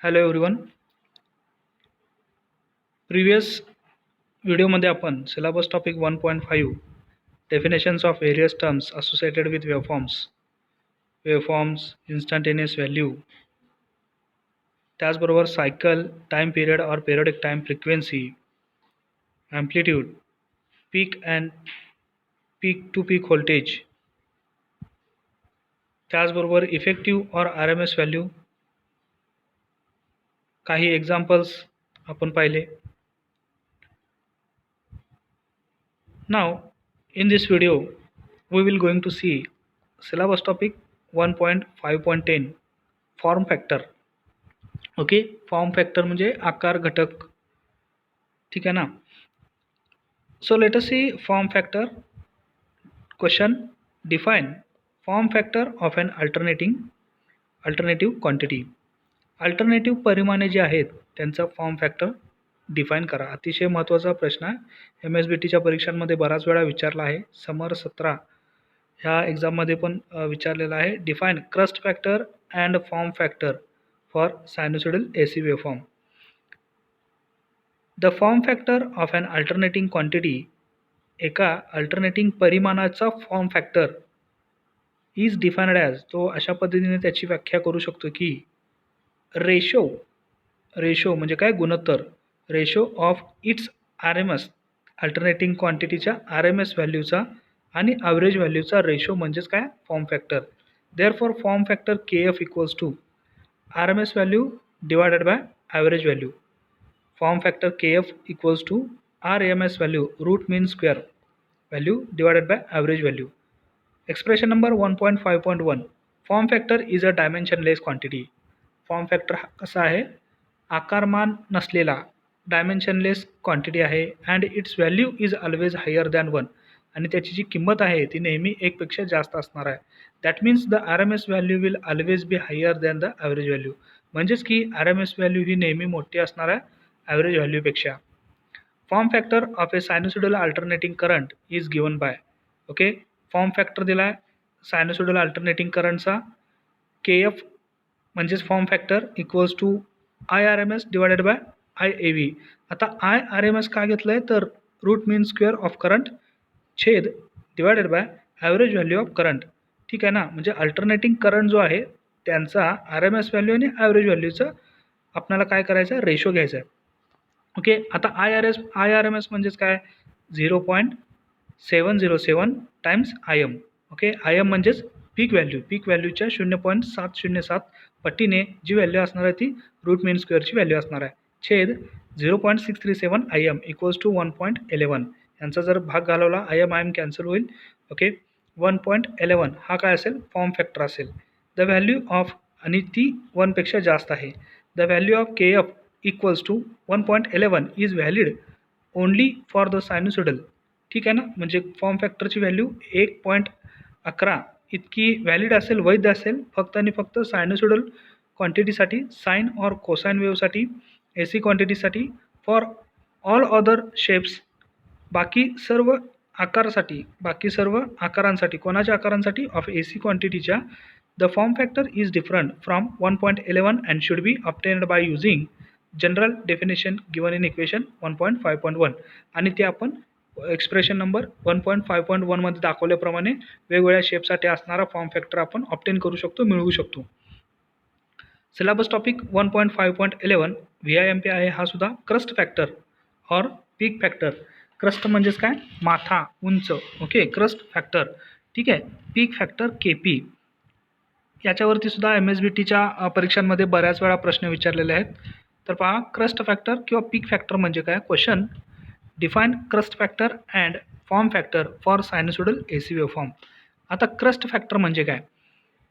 Hello everyone. Previous व्हिडिओमध्ये आपण syllabus topic 1.5 definitions of various terms associated with waveforms, instantaneous value, त्याचबरोबर cycle, time period or periodic time frequency, amplitude, peak to peak voltage, त्याचबरोबर effective or RMS value, काही examples आपण पाहिले. Now, in this video, we will going to see syllabus topic 1.5.10 form factor. Okay, form factor म्हणजे आकार घटक. ठीक आहे ना. So let us see form factor. Question: define form factor of an alternative quantity. Alternative परिमाणे जे आहेत त्यांचा फॉर्म फॅक्टर डिफाईन करा. अतिशय महत्त्वाचा प्रश्न आहे. MSBTच्या परीक्षांमध्ये बराच वेळा विचारला आहे. समर 17 ह्या एक्झाममध्ये पण विचारलेला आहे. Define crest factor and form factor for sinusoidal AC waveform. The form factor of an alternating quantity, एका अल्टरनेटिंग परिमाणाचा form factor is defined as, तो अशा पद्धतीने त्याची व्याख्या करू शकतो की रेशो म्हणजे काय, गुणोत्तर, ratio of its RMS, alternating क्वांटिटीच्या RMS व्हॅल्यूचा आणि ॲव्हरेज व्हॅल्यूचा रेशो म्हणजेच काय, form factor. Therefore form factor KF equals to RMS value divided by average value. Form factor KF equals to RMS value root mean square value divided by average value. Expression number 1.5.1. Form factor is a dimensionless quantity. Form factor हा कसा आहे, आकारमान नसलेला dimensionless quantity आहे. And its value is always higher than 1, आणि त्याची जी किंमत आहे ती नेहमी 1 पेक्षा जास्त असणार आहे. That means the RMS value will always be higher than the average value. म्हणजेच की RMS व्हॅल्यू ही नेहमी मोठी असणार आहे ॲव्हरेज व्हॅल्यूपेक्षा. Form factor of a sinusoidal alternating current is given by. Okay, form factor दिला आहे सायनुसॉइडल अल्टरनेटिंग करंटचा. KF म्हणजेच form factor equals to IRMS divided by IAV. आता IRMS का घेतलं आहे तर root mean square of current छेद divided by average value of current. ठीक आहे ना. म्हणजे अल्टरनेटिंग करंट जो आहे त्यांचा RMS व्हॅल्यू आणि ॲव्हरेज व्हॅल्यूचं आपल्याला काय करायचं आहे, रेशो घ्यायचा आहे. ओके, आता IRMS म्हणजेच काय, 0.707 टाइम्स IM. ओके, IM म्हणजेच पीक व्हॅल्यूच्या 0.707 पट्टीने जी व्हॅल्यू असणार आहे ती रूट मीन स्क्वेअरची व्हॅल्यू असणार आहे, छेद 0.637 IM इक्वल्स टू 1.11. यांचा जर भाग घालवला IM कॅन्सल होईल. ओके, 1.11 हा काय असेल, फॉर्म फॅक्टर असेल. द व्हॅल्यू ऑफ, आणि ती 1 पेक्षा जास्त आहे. The value of KF equals to 1.11 is valid only for the sinusoidal. ठीक आहे ना. म्हणजे फॉर्म फॅक्टरची व्हॅल्यू 1.11 इतकी व्हॅलिड असेल, वैध असेल फक्त आणि फक्त सायनुसॉइडल क्वांटिटीसाठी, साइन और कोसाइन वेवसाठी, AC क्वांटिटीसाठी. फॉर ऑल अदर शेप्स, बाकी सर्व आकारांसाठी, कोणाच्या आकारांसाठी, ऑफ AC क्वांटिटीच्या, the form factor is different from 1.11 and should be obtained by using general definition given in equation 1.5.1. आणि ते आपण एक्सप्रेशन नंबर 1.5.1 मध्ये दाखवल्याप्रमाणे वेगवेगळ्या शेपसाठी असणारा फॉर्म फॅक्टर आपण ऑब्टेन करू शकतो, मिळवू शकतो. सिलेबस टॉपिक 1.5.11 VIMP आहे हा सुद्धा. क्रस्ट फॅक्टर और पीक फॅक्टर. क्रस्ट म्हणजेच काय, माथा, उंच. Okay, crust factor. ठीक आहे. पीक फॅक्टर KP. याच्यावरती सुद्धा MSBTच्या परीक्षांमध्ये बऱ्याच वेळा प्रश्न विचारलेले आहेत. तर पहा, क्रस्ट फॅक्टर किंवा पीक फॅक्टर म्हणजे काय. Question: define crest factor and form factor for sinusoidal AC waveform. आता क्रस्ट फॅक्टर म्हणजे काय,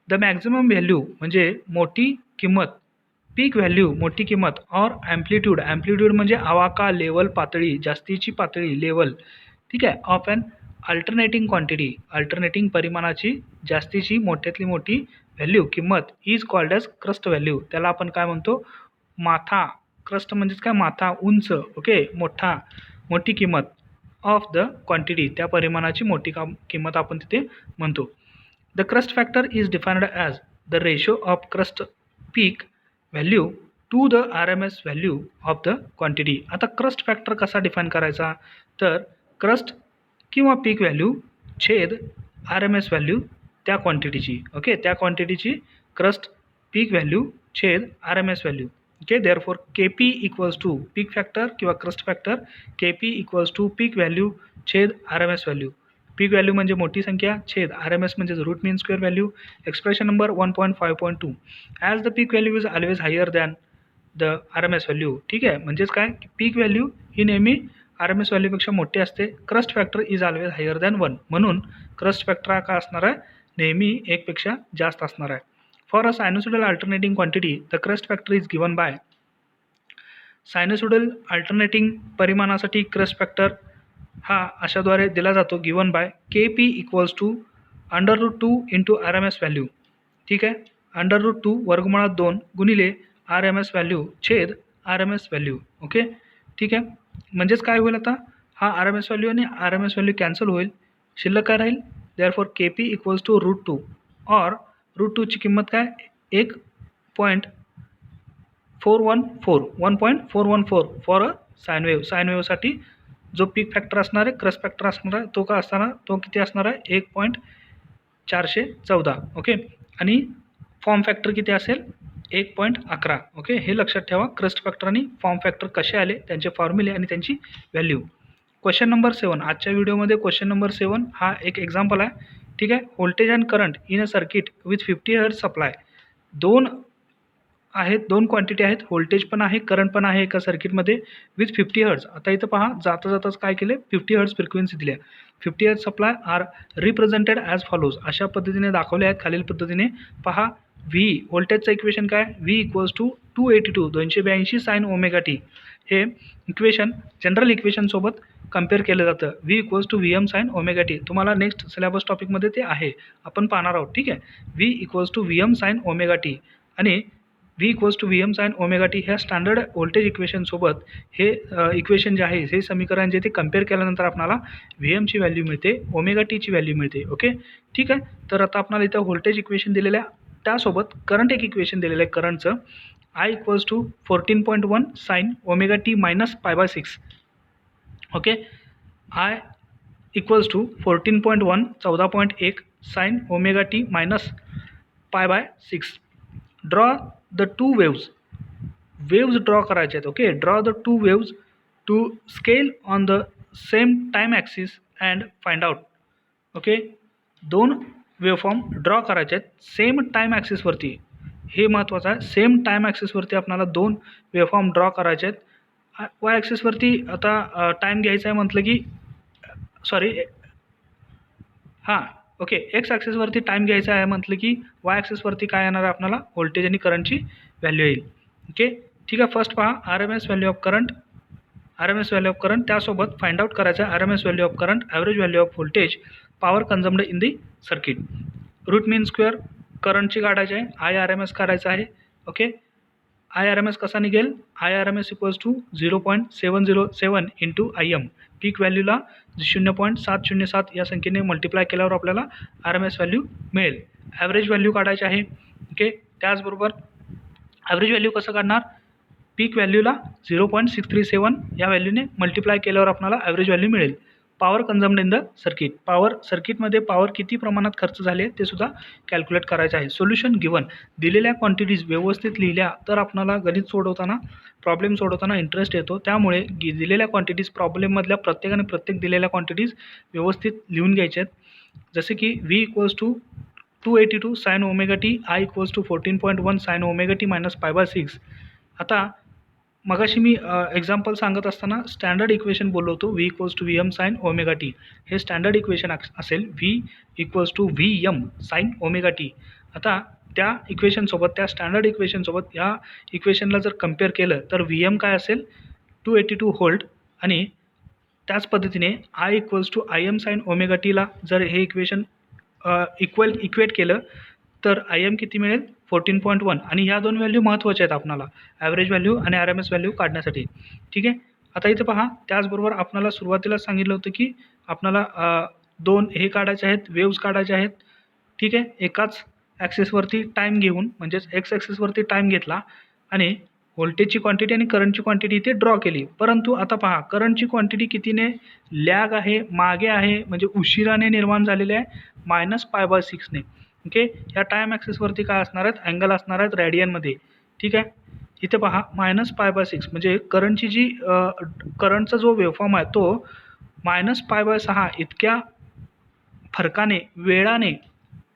द मॅक्झिमम व्हॅल्यू म्हणजे मोठी किंमत, पीक व्हॅल्यू मोठी किंमत, और ॲम्प्लिट्यूड म्हणजे आवाका, लेवल, पातळी, जास्तीची पातळी, लेवल. ठीक आहे. Of an alternating quantity, alternating परिमाणाची जास्तीची मोठ्यातली मोठी व्हॅल्यू, किंमत, is called as crest value. त्याला आपण काय म्हणतो, माथा. क्रस्ट म्हणजेच काय, माथा, उंच. ओके, मोठी किंमत ऑफ द क्वांटिटी, त्या परिमाणाची मोठी किंमत आपण तिथे म्हणतो. The crest factor is defined as the ratio of crest peak value to the R M S value of the quantity. आता क्रस्ट फॅक्टर कसा डिफाईन करायचा, तर क्रस्ट किंवा पीक व्हॅल्यू छेद आर एम एस व्हॅल्यू त्या क्वांटिटीची. Okay, त्या क्वांटिटीची क्रस्ट पीक व्हॅल्यू छेद R M S value. Okay, therefore K P equals to peak factor किंवा crest factor, K P equals to peak value छेद R M S value. Peak value म्हणजे मोठी संख्या छेद आर एम एस म्हणजे root mean square value. Expression number 1.5.2. As the peak value is always higher than the R M S value. ठीक आहे, म्हणजेच काय, पीक व्हॅल्यू ही नेहमी आर एम एस व्हॅल्यूपेक्षा मोठी असते. Crest factor is always higher than 1, म्हणून क्रस्ट फॅक्टर हा काय असणार आहे, नेहमी 1 पेक्षा जास्त असणार आहे. For a sinusoidal alternating quantity the crest factor is given by. Sinusoidal alternating परिमाणासाठी क्रस्ट फॅक्टर हा अशाद्वारे दिला जातो, given by K P equals to √2 into R M S value. ठीक आहे, √2 वर्गमुळात 2 गुणिले आर एम एस व्हॅल्यू छेद R M S value. Okay, ठीक आहे, म्हणजेच काय होईल, आता हा आर एम एस व्हॅल्यू आणि R M S value cancel होईल, शिल्लक काय राहील, therefore K P equals to √2 or √2ची किंमत काय, 1.414 for a sine wave. Sine वेव्हसाठी जो पीक फॅक्टर असणार आहे, क्रस्ट फॅक्टर असणार आहे, तो काय असणार, तो किती असणार आहे, 1.414. ओके, आणि फॉर्म फॅक्टर किती असेल, 1.11. ओके, हे लक्षात ठेवा. क्रस्ट फॅक्टर आणि फॉर्म फॅक्टर कसे आले, त्यांचे फॉर्म्युले आणि त्यांची व्हॅल्यू. Question number 7. आजच्या व्हिडिओमध्ये क्वेश्चन नंबर 7 हा एक एक्झाम्पल आहे. ठीक आहे, voltage and current in a circuit with 50 hertz supply. दोन क्वांटिटी आहेत, व्होल्टेज पण आहे, करंट पण आहे एका सर्किटमध्ये विथ 50 हर्ट्ज. आता इथं पहा, जाता जाताच काय केले, 50 हर्ट्ज फ्रिक्वेन्सी दिली आहे. 50 hertz supply are represented as follows, अशा पद्धतीने दाखवले आहेत खालील पद्धतीने. पहा, व्ही व्होल्टेजचं इक्वेशन काय, V equals to 282 sine omega T. हे इक्वेशन जनरल इक्वेशनसोबत कम्पेअर केलं जातं. V equals to V M sine omega T. तुम्हाला नेक्स्ट सिलेबस टॉपिकमध्ये ते आहे, आपण पाहणार आहोत. ठीक आहे, V equals to V M sine omega T आणि V equals to V M sine omega T ह्या स्टँडर्ड व्होल्टेज इक्वेशनसोबत हे इक्वेशन जे आहे, हे समीकरण जे ते कम्पेअर केल्यानंतर आपल्याला व्ही एमची व्हॅल्यू मिळते, ओमेगा टीची व्हॅल्यू मिळते. ओके, ठीक आहे, तर आता आपल्याला इथं व्होल्टेज इक्वेशन दिलेलं आहे, त्यासोबत करंट एक इक्वेशन दिलेलं आहे. करंटचं I equals to 14.1 sine omega T minus π/6. Okay, I equals to 14.1 14.1 sine omega T minus π/6. Draw the two waves draw करायचे आहेत. Okay, draw the two waves to scale on the same time axis and find out. Okay, दोन waveform draw करायचे आहेत same time ॲक्सिसवरती. हे महत्त्वाचं आहे, same time ॲक्सिसवरती आपल्याला दोन वेवफॉर्म ड्रॉ करायचे आहेत. वाय ॲक्सिसवरती आता टाईम घ्यायचा आहे म्हटलं की ओके, एक्स ॲक्सिसवरती टाईम घ्यायचा आहे म्हटलं की वाय ॲक्सिसवरती काय येणार आहे, आपल्याला व्होल्टेज आणि करंटची व्हॅल्यू येईल. ओके, ठीक आहे, फर्स्ट पहा, R M S value of current, त्यासोबत फाइंड आउट करायचं आहे R M S value of current, average value of voltage, power consumed in the circuit. Root mean square करंटची काढायची आहे, आय आर एम एस काढायचं आहे. Okay, I R M S कसा निघेल, I R M S equals to 0.707 into I M. Peak व्हॅल्यूला 0.707 या संख्येने मल्टिप्लाय केल्यावर आपल्याला आर एम एस व्हॅल्यू मिळेल. ॲव्हरेज व्हॅल्यू काढायची आहे. ओके, त्याचबरोबर ॲव्हरेज व्हॅल्यू कसं काढणार, पीक व्हॅल्यूला 0.637 या व्हॅल्यूने मल्टिप्लाय केल्यावर आपल्याला ॲव्हरेज व्हॅल्यू मिळेल. Power consumed in the circuit, सर्किटमध्ये पॉवर किती प्रमाणात खर्च झाले ते सुद्धा कॅल्क्युलेट करायचं आहे. सोल्युशन गिवन, दिलेल्या क्वांटिटीज व्यवस्थित लिहिल्या तर आपल्याला गणित सोडवताना, प्रॉब्लेम सोडवताना इंटरेस्ट येतो. त्यामुळे दिलेल्या क्वांटिटीज, प्रॉब्लेममधल्या प्रत्येक दिलेल्या क्वांटिटीज व्यवस्थित लिहून घ्यायच्या आहेत. जसे की V equals to 282 sine omega T, I equals to 14.1 sine omega T minus π/6. आता मगाशी मी एक्झाम्पल सांगत असताना स्टँडर्ड इक्वेशन बोललो होतो, V equals to V M sine omega T. हे स्टँडर्ड इक्वेशन असेल, V equals to V M sine omega T. आता त्या इक्वेशनसोबत, त्या स्टँडर्ड इक्वेशनसोबत या इक्वेशनला जर कम्पेअर केलं तर व्ही एम काय असेल, 282 व्होल्ट. आणि त्याच पद्धतीने I equals to I M sine omega टीला जर हे इक्वेशन इक्वेट केलं तर आय एम किती मिळेल, 14.1. आणि ह्या दोन व्हॅल्यू महत्त्वाच्या आहेत आपल्याला, ॲव्हरेज व्हॅल्यू आणि आर एम एस व्हॅल्यू काढण्यासाठी. ठीक आहे, आता इथं पहा, त्याचबरोबर आपल्याला सुरुवातीला सांगितलं होतं की आपल्याला दोन हे काढायचे आहेत, वेव्स काढायचे आहेत. ठीक आहे, एकाच ॲक्सिसवरती टाईम घेऊन, म्हणजेच एक्स ॲक्सिसवरती टाईम घेतला आणि व्होल्टेजची क्वांटिटी आणि करंटची क्वांटिटी इथे ड्रॉ केली. परंतु आता पहा करंटची क्वांटिटी कितीने लॅग आहे, मागे आहे, म्हणजे उशिराने निर्माण झालेले आहे -π/6ने. ओके, ह्या टाईम ॲक्सिसवरती काय असणार आहेत, अँगल असणार आहेत रेडियनमध्ये. ठीक आहे, इथे पहा -π/6 म्हणजे करंटची जी करंटचा जो वेव्हफॉर्म आहे तो -π/6 इतक्या फरकाने, वेळाने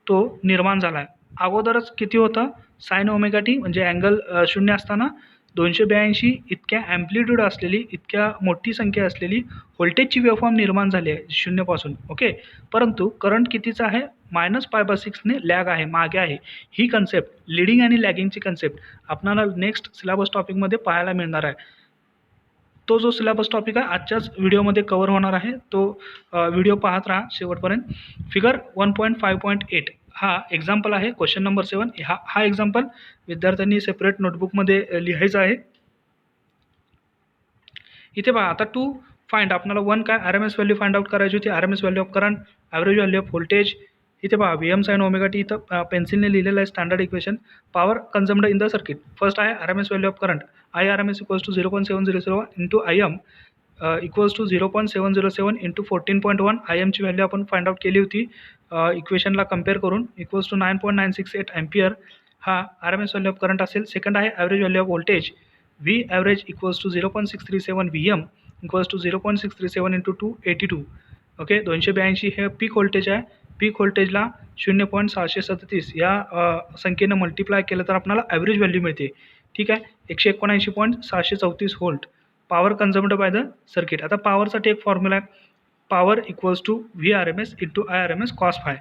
तो निर्माण झाला आहे. अगोदरच किती होतं, साइन ओमेगा टी म्हणजे अँगल 0 असताना 282 इतक्या ॲम्प्लिट्यूड असलेली, इतक्या मोठी संख्या असलेली व्होल्टेजची वेव्हफॉर्म निर्माण झाली आहे 0 पासून. ओके, परंतु करंट कितीचा आहे, -π/6ने लॅग आहे, मागे आहे. ही कन्सेप्ट, लीडिंग आणि लॅगिंगची कन्सेप्ट आपल्याला नेक्स्ट सिलेबस टॉपिकमध्ये पाहायला मिळणार आहे. तो जो सिलेबस टॉपिक आहे आजच्याच व्हिडिओमध्ये कव्हर होणार आहे, तो व्हिडिओ पाहत राहा शेवटपर्यंत. फिगर 1.5.8 हा एक्झाम्पल आहे, क्वेश्चन नंबर 7. हा एक्झाम्पल विद्यार्थ्यांनी सेपरेट नोटबुकमध्ये लिहायचा आहे. इथे पहा आता टू फाइंड आपल्याला काय RMS व्हॅल्यू फाइंड आउट करायची होती, RMS value of current, average value of voltage. इथे पहा VM साइन ओमेगा टी इथं पेन्सिलने लिहिलेलं आहे standard equation. Power consumed in the circuit. First आहे RMS value of current, IRMS = 0.707 into IM = 0.707 into 14.1. IMची व्हॅल्यू आपण फाइंड आउट केली होती इक्वेशनला कम्पेअर करून, = 9.968 अँपियर हा RMS व्हॅल्यू ऑफ करंट असेल. सेकंड आहे average value of voltage, V average = 0.637 VM = 0.637 into 282. Okay, 282 हे पीक व्होल्टेज आहे. पीक व्होल्टेजला 0.637 या संख्येनं मल्टिप्लाय केलं तर आपल्याला ॲव्हरेज व्हॅल्यू मिळते. ठीक आहे, 179.634 volt. Power consumed by the circuit. आता पॉवरसाठी एक फॉर्म्युला आहे, power = VRMS into IRMS cos phi.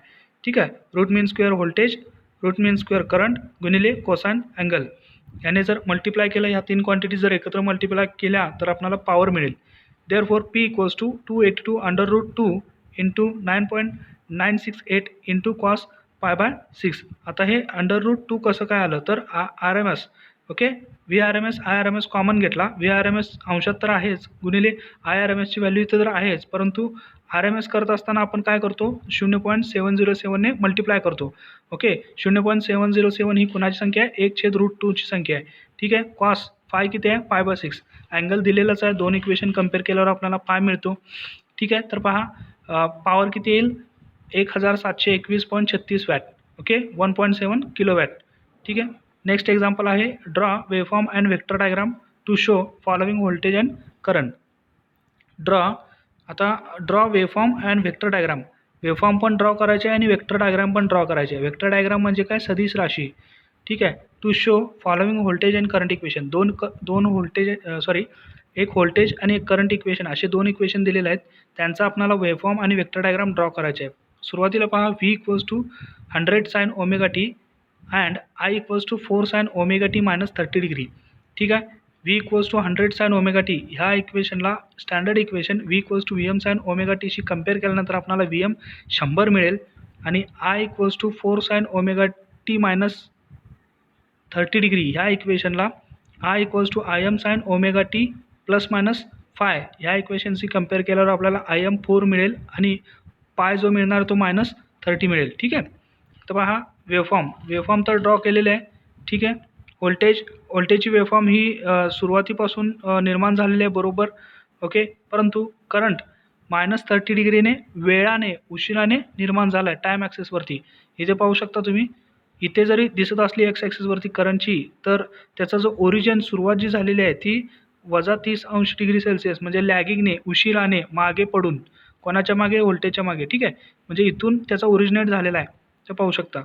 ठीक आहे, root mean square voltage, root mean square current गुणिले कोसाइन अँगल. याने जर मल्टिप्लाय केलं, ह्या तीन क्वांटिटी जर एकत्र मल्टिप्लाय केल्या तर आपल्याला पॉवर मिळेल. Therefore P = 282√2 into 9.968 into cos π/6. आता हे √2 कसं काय आलं तर RMS. Okay, VRMS IRMS common घेतला, VRMS अंशात तर आहेच गुणिले IRMSची व्हॅल्यू इथं तर आहेच, परंतु RMS करत असताना आपण काय करतो, 0.707ने मल्टिप्लाय करतो. ओके, 0.707 ही कुणाची संख्या आहे, 1/√2ची संख्या आहे. ठीक आहे, कॉस फाय किती आहे, π/6. अँगल दिलेलाच आहे, दोन इक्वेशन कम्पेअर केल्यावर आपल्याला पाय मिळतो. ठीक आहे, तर पहा पॉवर किती येईल, 1721.36 वॅट. Okay, 1.7 kilowatt. ठीक आहे, नेक्स्ट एक्झाम्पल आहे, draw waveform and vector diagram to show following voltage and current. आता draw waveform and vector diagram. Waveform पण ड्रॉ करायचे आहे आणि वेक्टर डायग्राम पण ड्रॉ करायचे आहे. वेक्टर डायग्राम म्हणजे काय, सदिश राशी. ठीक आहे, to show following voltage and current equation. दोन व्होल्टेज एक व्होल्टेज आणि एक करंट इक्वेशन, असे दोन इक्वेशन दिलेले आहेत, त्यांचा आपल्याला वेव्हफॉर्म आणि वेक्टर डायग्राम ड्रॉ करायचे आहे. सुरुवातीला पहा, V = 100 sin omega T and I = 4 sin omega T -30 degree. ठीक आहे, V = 100 sin ओमेगा टी ह्या इक्वेशनला standard equation V = VM sin omega टीशी कम्पेअर केल्यानंतर आपल्याला VM 100 मिळेल आणि I = 4 sin omega T -30 degree ह्या इक्वेशनला I = IM sin omega T ±φ ह्या इक्वेशनशी कम्पेअर केल्यावर आपल्याला IM 4 मिळेल आणि पाय जो मिळणार तो -30 मिळेल. ठीक आहे, तर पहा वेव्हफॉर्म तर ड्रॉ केलेले आहे. ठीक आहे, व्होल्टेजची वेव्हफॉर्म ही सुरुवातीपासून निर्माण झालेली आहे बरोबर. ओके, परंतु करंट -30 डिग्रीने, वेळाने, उशिराने निर्माण झाला आहे टाईम ॲक्सिसवरती. इथे पाहू शकता तुम्ही, इथे जरी दिसत असली एक्स ॲक्सिसवरती करंटची, तर त्याचा जो ओरिजिन सुरुवात जी झालेली आहे ती -30°C म्हणजे लॅगिंगने, उशिराने, मागे पडून. कोणाच्या मागे, व्होल्टेजच्या मागे. ठीक आहे, म्हणजे इथून त्याचा ओरिजिनेट झालेला आहे, ते पाहू शकता.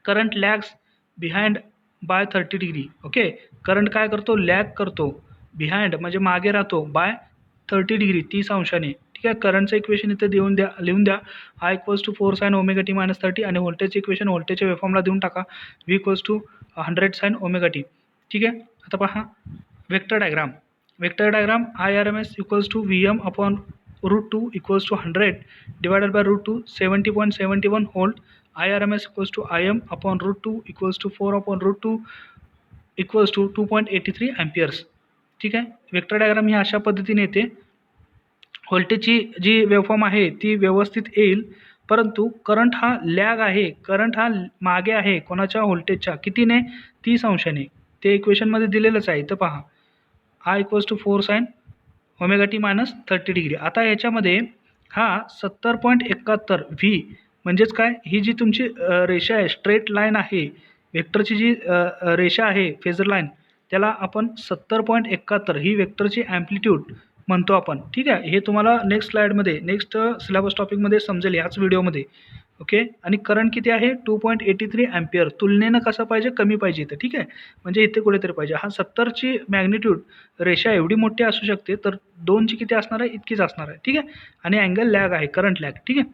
Current lags behind by 30 degree. Okay, current काय करतो, लॅग करतो. बिहाइंड म्हणजे मागे राहतो, बाय 30 डिग्री 30 अंशाने. ठीक आहे, करंटचं इक्वेशन इथे लिहून द्या. I = 4 sin ओमेगा टी -30 आणि व्होल्टेजचं इक्वेशन व्होल्टेजच्या वेव्हफॉर्मला देऊन टाका, V = 100 sin ओमेगा टी. ठीक आहे, आता पहा vector diagram. IRMS = VM upon √2 = 100 divided by √2 70.71 volt. IRMS = IM upon √2 = 4 upon √2 = 2.83 अँपियर्स. ठीक आहे, वेक्टर डायग्राम ही अशा पद्धतीने येते. व्होल्टेजची जी वेव्हफॉर्म आहे ती व्यवस्थित येईल, परंतु करंट हा लॅग आहे, करंट हा मागे आहे कोणाच्या, व्होल्टेजच्या. कितीने, 30 अंशाने. ते इक्वेशनमध्ये दिलेलंच आहे. इथं पहा, I equals to 4 sine omega T minus 30 degree. आता याच्यामध्ये हा 70.71 व्ही म्हणजेच काय, ही जी तुमची रेषा आहे, स्ट्रेट लाईन आहे, वेक्टरची जी रेषा आहे, फेजर लाईन, त्याला आपण 70.71 ही वेक्टरची ॲम्प्लिट्यूड म्हणतो आपण. ठीक आहे, हे तुम्हाला नेक्स्ट स्लाईडमध्ये, नेक्स्ट सिलेबस टॉपिकमध्ये समजेल याच व्हिडिओमध्ये. ओके. आणि करंट किती आहे, 2.83 अँपिअर. तुलनेनं कसं पाहिजे, कमी पाहिजे इथं. ठीक आहे, म्हणजे इथे कुठेतरी पाहिजे. हा 70ची मॅग्निट्यूड रेषा एवढी मोठी असू शकते, तर 2ची किती असणार आहे, इतकीच असणार आहे. ठीक आहे, आणि अँगल लॅग आहे, करंट लॅग. ठीक आहे.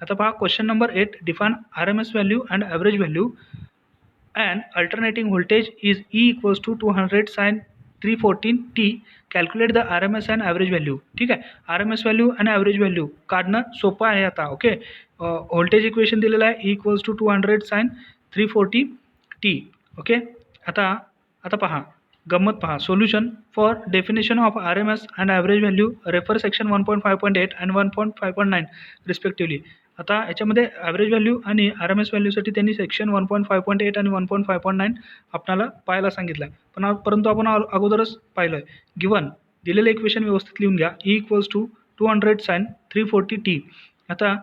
आता पहा question number 8, define RMS value and average value and alternating voltage is E equals to 200 sin 314 t. Calculate the RMS and average value. ठीक आहे, RMS व्हॅल्यू आणि ॲव्हरेज व्हॅल्यू काढणं सोपं आहे आता. ओके, व्होल्टेज इक्वेशन दिलेलं आहे, E equals to 200 sin 340 t. Okay. आता पहा गंमत, पहा solution for definition of RMS and average value refer section 1.5.8 and 1.5.9 respectively. आता याच्यामध्ये ॲव्हरेज व्हॅल्यू आणि RMS व्हॅल्यूसाठी त्यांनी सेक्शन 1.5.8 आणि 1.5.9 आपल्याला पाहायला सांगितलं आहे. परंतु आपण अगोदरच पाहिलं आहे. गिवन दिलेलं इक्वेशन व्यवस्थित लिहून घ्या, E equals to 200 sin 340 t. आता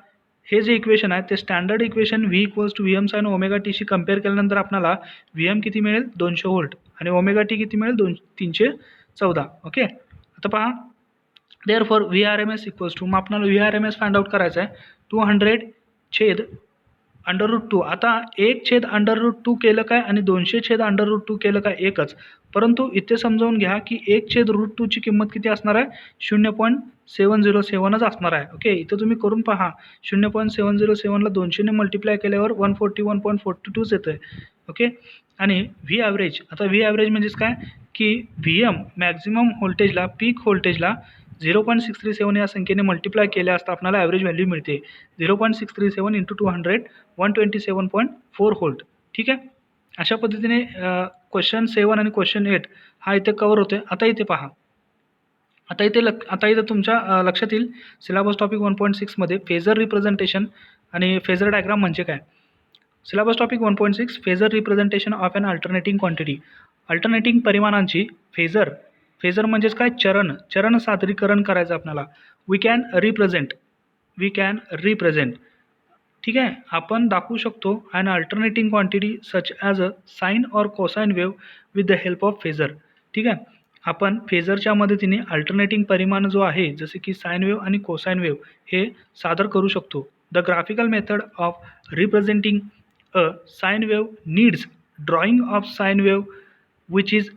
हे जे इक्वेशन आहे ते standard equation V equals to VM sin omega टीशी कम्पेअर केल्यानंतर आपल्याला VM किती मिळेल, 200 व्होल्ट, आणि ओमेगा टी किती मिळेल, 314. ओके. आता पहा, देअरफॉर VRMS इक्वल्स टू, मग आपल्याला VRMS फाइंड आउट करायचं आहे, 200/√2. आता 1/√2 केलं काय आणि 200/√2 केलं काय एकच. परंतु इथे समजावून घ्या की 1/√2 ची किंमत किती असणार आहे, 0.707च असणार आहे. ओके, इथं तुम्ही करून पहा, 0.707ला 200ने मल्टिप्लाय केल्यावर 141.42 येतं आहे. ओके. आणि व्ही ॲव्हरेज, आता व्ही ॲव्हरेज म्हणजेच काय की VM मॅक्झिमम व्होल्टेजला, पीक व्होल्टेजला 0.637 या संख्येने मल्टिप्लाय केल्या असता आपल्याला ॲव्हरेज व्हॅल्यू मिळते. 0.637 × 200 127.4 व्होल्ट. ठीक आहे, अशा पद्धतीने क्वेश्चन 7 आणि क्वेश्चन 8 हा इथे कवर होते. आता इथे पहा, आता इथे तुमच्या लक्षात येईल सिलेबस टॉपिक 1.6 मध्ये फेजर रिप्रेझेंटेशन आणि फेजर डायग्राम म्हणजे काय. Syllabus topic 1.6, phasor representation of an alternating quantity. Alternating परिमाणांची फेजर म्हणजेच काय, चरण सादरीकरण करायचं आपल्याला. We can represent. ठीक आहे, आपण दाखवू शकतो an alternating quantity such as a sine or cosine wave with the help of phasor. ठीक आहे, आपण फेजरच्या मदतीने अल्टरनेटिंग परिमाण जो आहे, जसे की साइन वेव्ह आणि कोसाइन वेव्ह, हे सादर करू शकतो. The graphical method of representing a sine wave needs drawing of sine wave which is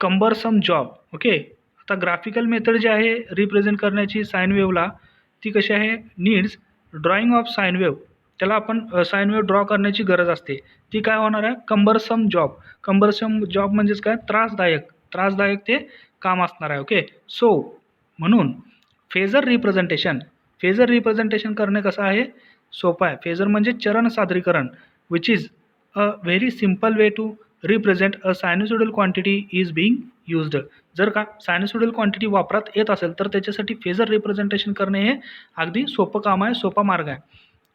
कंबरसम job. Okay. आता ग्राफिकल मेथड जी आहे रिप्रेझेंट करण्याची साइन वेव्हला, ती कशी आहे, needs drawing of sine wave, त्याला आपण साइन वेव्ह ड्रॉ करण्याची गरज असते. ती काय होणार आहे, कंबरसम जॉब. कंबरसम जॉब म्हणजेच काय, त्रासदायक ते काम असणार आहे. ओके. सो म्हणून फेजर रिप्रेझेंटेशन करणे कसं आहे, सोपं आहे. फेजर म्हणजे चरण सादरीकरण, which is a very simple way to represent a sinusoidal quantity is being used. जर का सायनुसॉइडल क्वांटिटी वापरात येत असेल तर त्याच्यासाठी फेजर रिप्रेझेंटेशन करणे हे अगदी सोपं काम आहे, सोपा मार्ग आहे.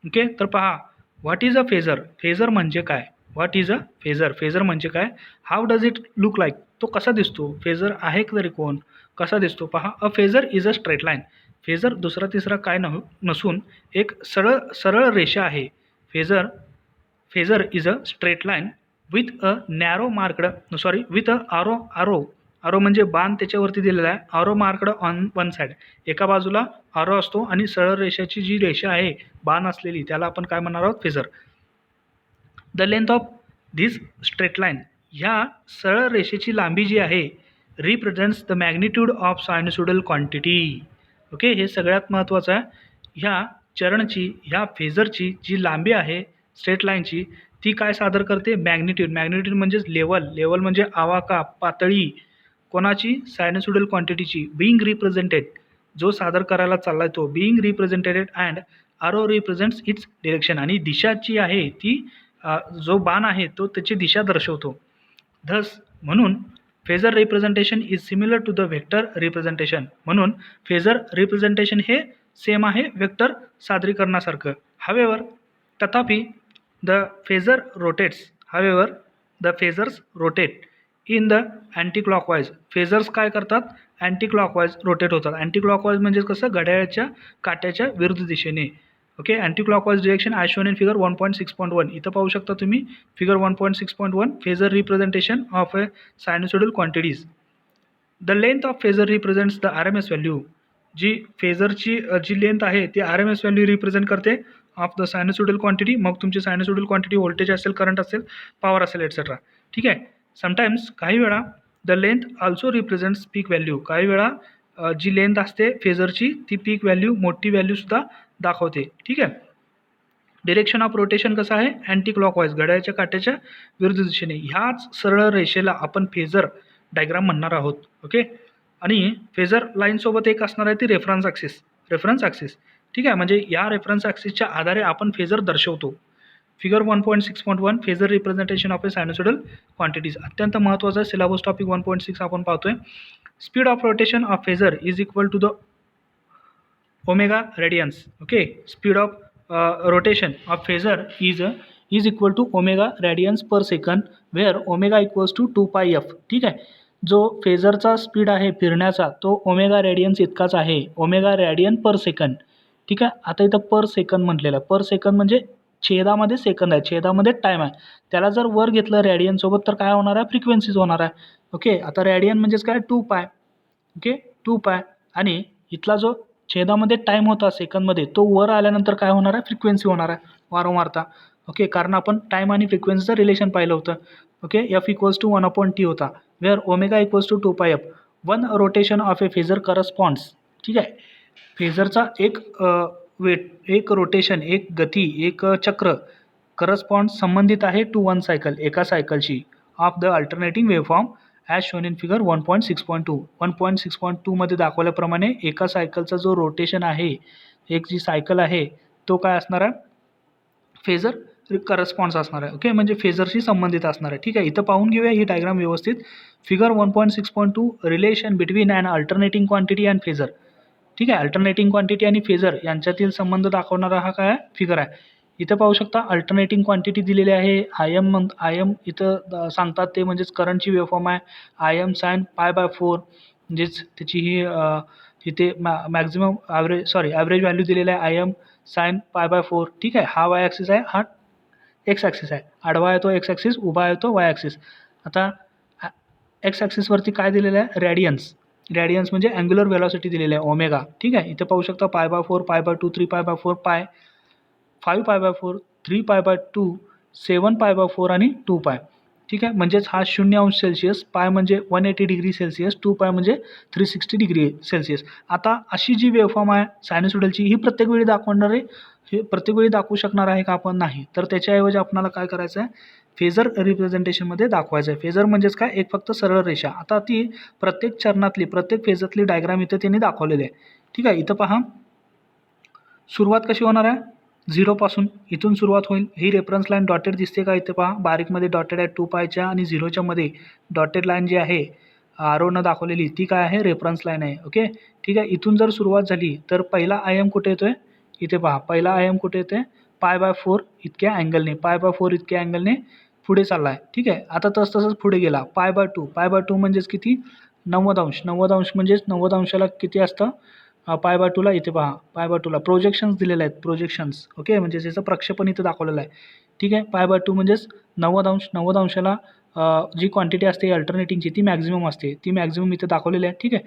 ओके. तर पहा, what is a phasor. Phasor म्हणजे काय, व्हॉट इज अ फेजर म्हणजे काय, how does it look like, तो कसा दिसतो, फेजर आहे तरी कोण, कसा दिसतो. पहा, a phasor is a straight line. Phasor दुसरा तिसरा काय नसून एक सरळ रेषा आहे. Phasor is a straight line with a narrow marked, with a arrow म्हणजे बाण त्याच्यावरती दिलेला आहे, arrow marked on one side. एका बाजूला आरो असतो आणि सरळ रेषेची जी रेषा आहे बाण असलेली, त्याला आपण काय म्हणणार आहोत, phasor. The length of this straight line, ह्या सरळ रेषेची लांबी जी आहे, represents the magnitude of sinusoidal quantity. Okay, हे सगळ्यात महत्त्वाचं आहे. ह्या चरणची, ह्या फेजरची जी लांबी आहे स्ट्रेट लाईनची, ती काय सादर करते, मॅग्निट्यूड म्हणजेच लेवल म्हणजे आवाका, पातळी, कोणाची, सायनुसॉइडल क्वांटिटीची. बीइंग रिप्रेझेंटेड, जो सादर करायला चाललाय तो, being represented and arrow represents its direction, आणि दिशाची आहे ती, जो बाण आहे तो त्याची दिशा दर्शवतो. धस म्हणून phasor representation is similar to the vector representation. म्हणून फेजर रिप्रेझेंटेशन हे सेम आहे वेक्टर सादरीकरणासारखं. तथापि the phasors rotate in the anti clockwise. Phasors काय करतात, अँटी क्लॉकवाईज रोटेट होतात. अँटी क्लॉकवाईज म्हणजे कसं, घड्याळाच्या काट्याच्या विरुद्ध दिशेने. Okay, anti clockwise direction as shown in figure 1.6.1. इथं पाहू शकता तुम्ही figure 1.6.1 phasor representation of a sinusoidal quantities. The length of phasor represents the R M S value. जी फेजरची जी लेंथ आहे ती R M S value represent करते ऑफ द सायनुसॉइडल क्वांटिटी. मग तुमची सायनुसॉइडल क्वांटिटी व्होल्टेज असेल, करंट असेल, पॉवर असेल, एटसेट्रा. ठीक आहे. समटाईम्स काही वेळा the length also represents peak value. काही वेळा जी लेंथ असते फेजरची ती पीक व्हॅल्यू, मोठी व्हॅल्यूसुद्धा दाखवते. ठीक आहे. डिरेक्शन ऑफ रोटेशन कसं आहे, अँटी क्लॉकवाईज, घड्याळाच्या काट्याच्या विरुद्ध दिशेने. ह्याच सरळ रेषेला आपण फेजर डायग्राम म्हणणार आहोत. ओके. आणि फेजर लाईनसोबत एक असणार आहे ती रेफरन्स ॲक्सिस. Reference axis. ठीक आहे. म्हणजे या रेफरन्स ॲक्सिसच्या आधारे आपण फेजर दर्शवतो. Figure 1.6.1 phasor representation of a sinusoidal quantities. अत्यंत महत्त्वाचा सिलेबस टॉपिक 1.6 आपण पाहतोय. Speed of rotation of phasor is equal to the omega radians. Okay. Speed of rotation of phasor is equal to omega radians per second where omega equals to 2 pi f. ठीक आहे. जो फेजरचा speed आहे फिरण्याचा तो omega Radiance इतकाच आहे, omega radian पर second. ठीक आहे. आता इथं पर सेकंड म्हटलेलं आहे. पर सेकंड म्हणजे छेदामध्ये सेकंद आहे, छेदामध्ये टाईम आहे. त्याला जर वर घेतलं रेडियनसोबत तर काय होणार आहे, फ्रिक्वेन्सीज होणार आहे. ओके. आता रेडियन म्हणजेच काय, 2 पाय. ओके, 2 पाय. आणि इथला जो छेदामध्ये टाईम होता सेकंदमध्ये तो वर आल्यानंतर काय होणार आहे, फ्रिक्वेन्सी होणार आहे, वारंवारता. ओके. कारण आपण टाईम आणि फ्रिक्वेन्सीचं रिलेशन पाहिलं होतं. Okay. F equals to 1/t होता, wear omega equals to 2 pi f. One rotation of a phasor corresponds. ठीक आहे. फेजरचा एक रोटेशन, एक गती, एक चक्र करस्पॉन्ड संबंधित आहे टू वन सायकल, एका सायकलशी of the alternating waveform as shown in figure 1.6.2. 1.6.2 मध्ये दाखवल्याप्रमाणे एका सायकलचा जो रोटेशन आहे, एक जी सायकल आहे तो काय असणार आहे, फेजर करस्पॉन्ड्स असणार आहे. ओके. म्हणजे फेजरशी संबंधित असणार आहे. ठीक आहे. इथं पाहून घेऊया ही डायग्राम व्यवस्थित. Figure 1.6.2 relation between and alternating quantity and phasor. ठीक आहे. अल्टरनेटिंग क्वांटिटी आणि फेजर यांच्यातील संबंध दाखवणारा हा काय फिगर आहे. इथं पाहू शकता अल्टरनेटिंग क्वांटिटी दिलेली आहे. आय एम इथं सांगतात ते म्हणजेच करंटची वेव्हफॉर्म आहे. आय एम साइन π/4 म्हणजेच त्याची ही इथे मॅक्झिमम ॲव्हरेज व्हॅल्यू दिलेलं आहे आय एम साइन π/4. ठीक आहे. हा वाय ॲक्सिस आहे, हा एक्स ॲक्सिस आहे. आडवा आहे तो एक्स ॲक्सिस, उभा आहे तो वाय ॲक्सिस. आता एक्स ॲक्सिसवरती काय दिलेलं आहे, रेडियन्स. रेडियन्स म्हणजे अँग्युलर व्हेलॉसिटी दिलेली आहे ओमेगा. ठीक आहे. इथे पाहू शकता π/4, π/2, 3π/4, पाय, 5π/4, 3π/2, 7π/4 आणि 2 पाय. ठीक आहे. म्हणजेच हा 0° पाय म्हणजे 180°C, 2 पाय म्हणजे 360°C. आता अशी जी वेव्हफॉर्म आहे सायनुसॉइडलची ही प्रत्येक वेळी दाखवणारे, हे प्रत्येक वेळी दाखवू शकणार आहे का आपण, नाही. तर त्याच्याऐवजी आपल्याला काय करायचं आहे, फेजर रिप्रेझेंटेशनमध्ये दाखवायचं आहे. फेजर म्हणजेच काय, एक फक्त सरळ रेषा. आता ती प्रत्येक चरणातली, प्रत्येक फेजतली डायग्राम इथं त्यांनी दाखवलेली आहे. ठीक आहे. इथं पहा सुरुवात कशी होणार आहे, झिरोपासून इथून सुरुवात होईल. ही रेफरन्स लाईन डॉटेड दिसते का, इथे पहा बारीकमध्ये डॉटेड आहे. 2 पायच्या आणि 0च्या मध्ये डॉटेड लाईन जी आहे आरोनं दाखवलेली ती काय आहे, रेफरन्स लाईन आहे. ओके. ठीक आहे. इथून जर सुरुवात झाली तर पहिला आय एम कुठे येतोय, इथे पहा पहिला आय एम कुठे येतोय, π/4 इतक्या अँगलने, π/4 इतक्या अँगलने पुढे चालला आहे. ठीक आहे. आता तसंच पुढे गेला π/2 म्हणजेच किती, 90°. 90° म्हणजेच 90°ला किती असतं, π/2ला इथे पहा π/2ला प्रोजेक्शन्स दिलेले आहेत, प्रोजेक्शन्स. ओके. म्हणजे त्याचं प्रक्षेपण इथं दाखवलेलं आहे. ठीक आहे. π/2 म्हणजेच 90°. 90°ला जी क्वांटिटी असते अल्टरनेटिंगची ती मॅक्झिमम असते, ती मॅक्झिमम इथं दाखवलेली आहे. ठीक आहे.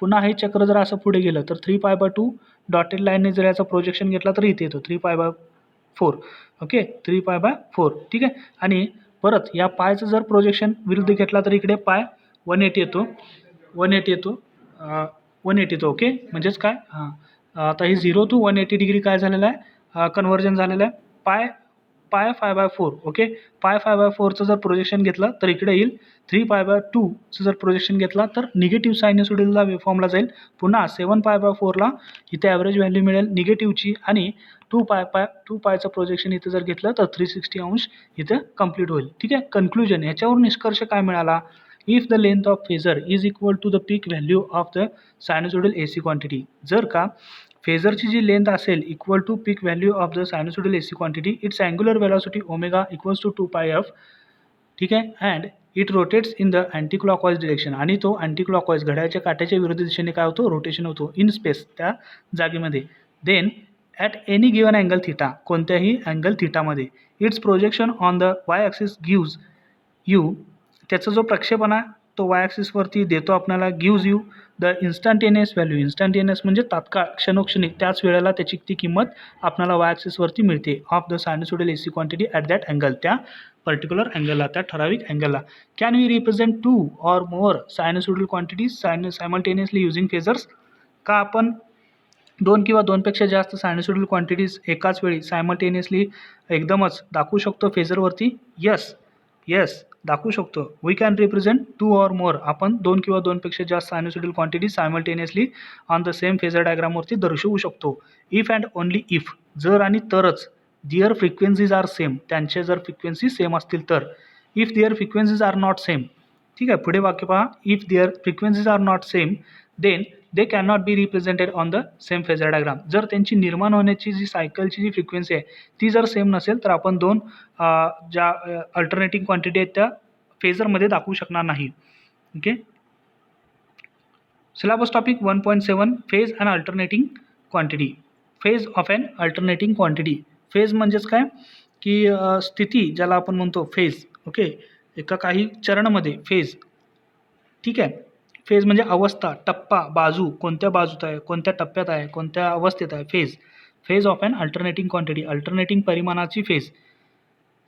पुन्हा हे चक्र जर असं पुढे गेलं तर 3π/2 डॉटेड लाईनने जर याचा प्रोजेक्शन घेतला तर इथे येतो 3π/4. ओके. 3π/4. ठीक आहे. आणि परत या पायचं जर प्रोजेक्शन विरुद्ध घेतला तर इकडे पाय 180 येतो, 180 येतो, 180 येतो. ओके. म्हणजेच काय, आता हे 0 to 180° काय झालेलं आहे, कन्व्हर्जन झालेलं आहे. पाय 5/4. ओके. पाय 5/4चं जर प्रोजेक्शन घेतलं तर इकडे येईल. 3π/2चं जर प्रोजेक्शन घेतला तर निगेटिव्ह सायनुसॉइडलला वेव्हफॉर्मला जाईल. पुन्हा 7π/4ला इथे ॲव्हरेज व्हॅल्यू मिळेल निगेटिव्हची. आणि 2 पायचं प्रोजेक्शन इथं जर घेतलं तर 360° इथं कंप्लीट होईल. ठीक आहे. कन्क्लुजन, याच्यावर निष्कर्ष काय मिळाला, if the length of phasor is equal to the peak value of the sinusoidal AC quantity. जर का फेजरची जी लेंथ असेल equal to peak value of the sinusoidal AC quantity, its angular velocity omega equals to 2 pi f. ठीक आहे. And it rotates in the anti clockwise direction, आणि तो anti clockwise घड्याळाच्या काट्याच्या विरुद्ध दिशेने काय होतो, रोटेशन होतो इन स्पेस, त्या जागेमध्ये. Then at any given angle theta, कोणत्याही अँगल थिटामध्ये, its projection on the Y axis gives you, त्याचा जो प्रक्षेपणा तो वाय ॲक्सिसवरती देतो आपल्याला, gives you the instantaneous value. Instantaneous म्हणजे तात्काळ, क्षणोक्षणी, त्याच वेळेला त्याची ती किंमत आपल्याला वाय ॲक्सिसवरती मिळते of the sinusoidal AC quantity at that angle, त्या पर्टिक्युलर अँगलला, त्या ठराविक अँगलला. Can we represent 2 or more sinusoidal quantities simultaneously using phasors? का आपण 2 किंवा 2 पेक्षा जास्त सायनोसॉइडल क्वांटिटीज एकाच वेळी सायमल्टेनियसली एकदमच दाखवू शकतो फेजरवरती? येस दाखवू शकतो. We can represent 2 or more, आपण 2 किंवा 2 पेक्षा जास्त sinusoidal quantities simultaneously on the same phasor डायग्रामवरती दर्शवू शकतो. इफ अँड ओनली इफ, जर आणि तरच, दिअर फ्रिक्वेन्सीज आर सेम, त्यांचे जर फ्रिक्वेन्सी सेम असतील तर. If their frequencies are not same, ठीक आहे, पुढे वाक्य पहा. If their frequencies are not same then they cannot be represented on the same phasor diagram. जर त्यांची निर्माण होण्याची जी सायकलची जी फ्रिक्वेन्सी आहे ती जर सेम नसेल तर आपण दोन ज्या अल्टरनेटिंग क्वांटिटी आहेत त्या फेजरमध्ये दाखवू शकणार नाही. Okay. Syllabus topic 1.7 phase and alternating quantity. Phase of an alternating quantity. Phase म्हणजेच काय की स्थिती ज्याला आपण म्हणतो फेज. ओके. एका काही चरणमध्ये फेज, ठीक आहे. फेज म्हणजे अवस्था, टप्पा, बाजू, कोणत्या बाजूत आहे, कोणत्या टप्प्यात आहे, कोणत्या अवस्थेत आहे. Phase of an alternating quantity, alternating परिमाणाची phase.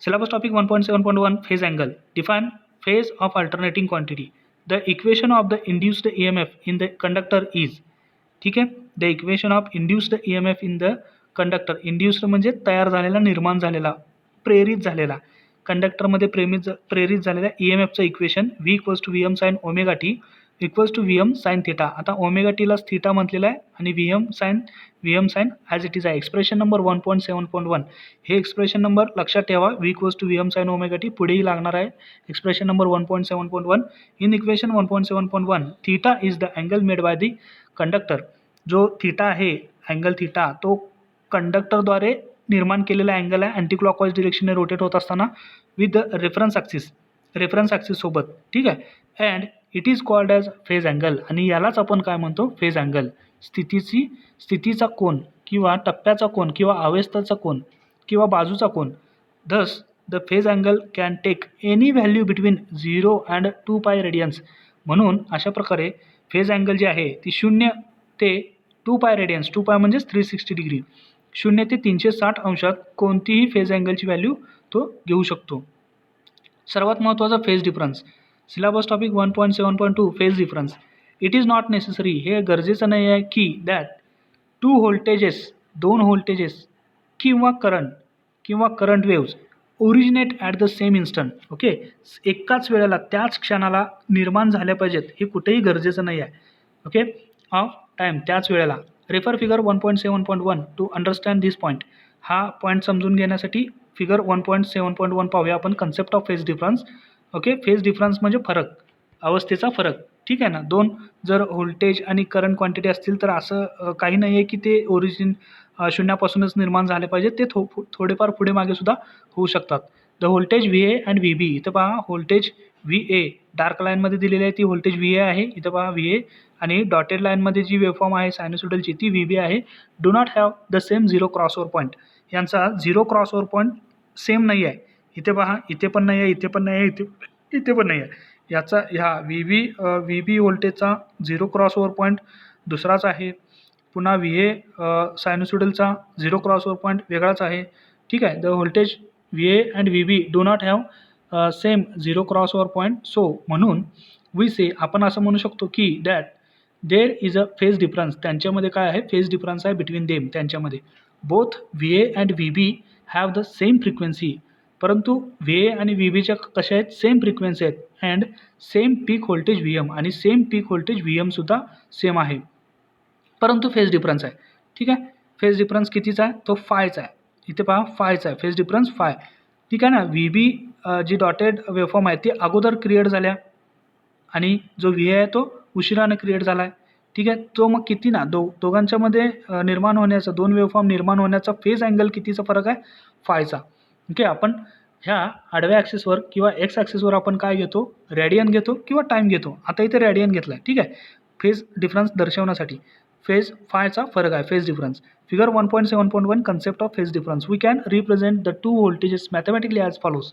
Syllabus topic 1.7.1 phase angle. Define phase of alternating quantity. The equation of the induced EMF in the conductor is, ठीक आहे. The equation of induced EMF in the conductor. Induced म्हणजे तयार झालेला, निर्माण झालेला, प्रेरित झालेला. कंडक्टरमध्ये प्रेरित झालेल्या EMFचं equation V = Vm sin omega T = Vm sin theta. आता ओमेगा टीलाच थिटा म्हटलेला आहे आणि Vm sin as it is आहे. Expression number 1.7.1. हे एक्सप्रेशन नंबर लक्षात ठेवा. V = Vm sin omega T पुढेही लागणार आहे. Expression number 1.7.1. In equation 1.7.1 theta is the angle made by the conductor. जो थिटा आहे, अँगल थिटा, तो कंडक्टरद्वारे निर्माण केलेला अँगल आहे अँटी क्लॉकवाईज डिरेक्शनने रोटेट होत असताना विथ द रेफरन्स ॲक्सिस सोबत, ठीक आहे. And it is called as phase angle, आणि यालाच आपण काय म्हणतो, फेज अँगल. स्थितीचा कोन किंवा टप्प्याचा कोन किंवा अवस्थेचा कोन किंवा बाजूचा कोन. Thus the phase angle can take any value between 0 and 2π radians. म्हणून अशा प्रकारे फेज अँगल जी आहे ती 0 ते 2π रेडियन्स, 2π म्हणजेच 360 डिग्री, 0 ते 360 अंशात कोणतीही फेज अँगलची व्हॅल्यू तो घेऊ शकतो. सर्वात महत्त्वाचा phase difference. Syllabus topic 1.7.2 phase difference. It is not necessary, हे गरजेचं नाही आहे की दॅट 2 व्होल्टेजेस किंवा current waves originate at the same instant. Okay. एकाच वेळेला, त्याच क्षणाला निर्माण झाल्या पाहिजेत, हे कुठेही गरजेचं नाही आहे. ओके. ऑफ टाईम, त्याच वेळेला. Refer figure 1.7.1 to understand this point. हा पॉईंट समजून घेण्यासाठी फिगर 1.7.1 पाहूया आपण. Concept of phase difference. Okay. Phase difference म्हणजे फरक, अवस्थेचा फरक, ठीक आहे ना. दोन जर व्होल्टेज आणि करंट क्वांटिटी असतील तर असं काही नाही आहे की ते शून्यापासूनच निर्माण झाले पाहिजे. ते थोडेफार पुढे मागे सुद्धा होऊ शकतात. The voltage VA and VB. इथं पहा व्होल्टेज VA डार्क लाईनमध्ये दिलेली आहे, ती व्होल्टेज VA आहे. इथं पहा VA, आणि डॉटेड लाईनमध्ये जी वेव्हफॉर्म आहे सायनोसॉइडलची ती VB आहे. Do not have the same zero crossover point. यांचा झिरो क्रॉसओव्हर पॉईंट सेम नाही आहे. इथे पहा, इथे पण नाही आहे, इथे पण नाही आहे, इथे पण नाही आहे. याचा ह्या VB व्होल्टेजचा झिरो क्रॉसओव्हर पॉईंट दुसराच आहे. पुन्हा VA सायनोसॉइडलचा झिरो क्रॉसओव्हर पॉईंट वेगळाच आहे, ठीक आहे. The voltage VA and VB do not have same zero crossover point. So म्हणून वी से, आपण असं म्हणू शकतो की that there is a phase difference. त्यांच्यामध्ये काय आहे, फेज डिफरन्स आहे बिटवीन देम, त्यांच्यामध्ये. Both VA and VB have the same frequency. परंतु VA आणि VBच्या कशा आहेत, सेम फ्रिक्वेन्सी आहेत. And same peak voltage VM, आणि सेम पीक व्होल्टेज VMसुद्धा सेम आहे. परंतु फेज डिफरन्स आहे, ठीक आहे. फेज डिफरन्स कितीचा आहे, तो फायचा आहे. इथे पहा फायचा आहे, फेज डिफरन्स फाय, ठीक आहे ना. VB जी डॉटेड वेव्हफॉर्म आहे ती अगोदर क्रिएट झाल्या, आणि जो VA आहे तो उशिराने क्रिएट झाला आहे, ठीक आहे. तो मग किती ना, दोघांच्यामध्ये निर्माण होण्याचा, दोन वेव्हफॉर्म निर्माण होण्याचा फेज अँगल कितीचा फरक आहे, फायचा. ओके. आपण ह्या आडव्या ॲक्सिसवर किंवा एक्स ॲक्सिसवर आपण काय घेतो, रेडियन घेतो किंवा टाईम घेतो. आता इथे रेडियन घेतला आहे, ठीक आहे. फेज डिफरन्स दर्शवण्यासाठी फेज फायचा फरक आहे, phase difference. Figure 1.7.1 concept of phase difference. We can represent the two voltages mathematically as follows.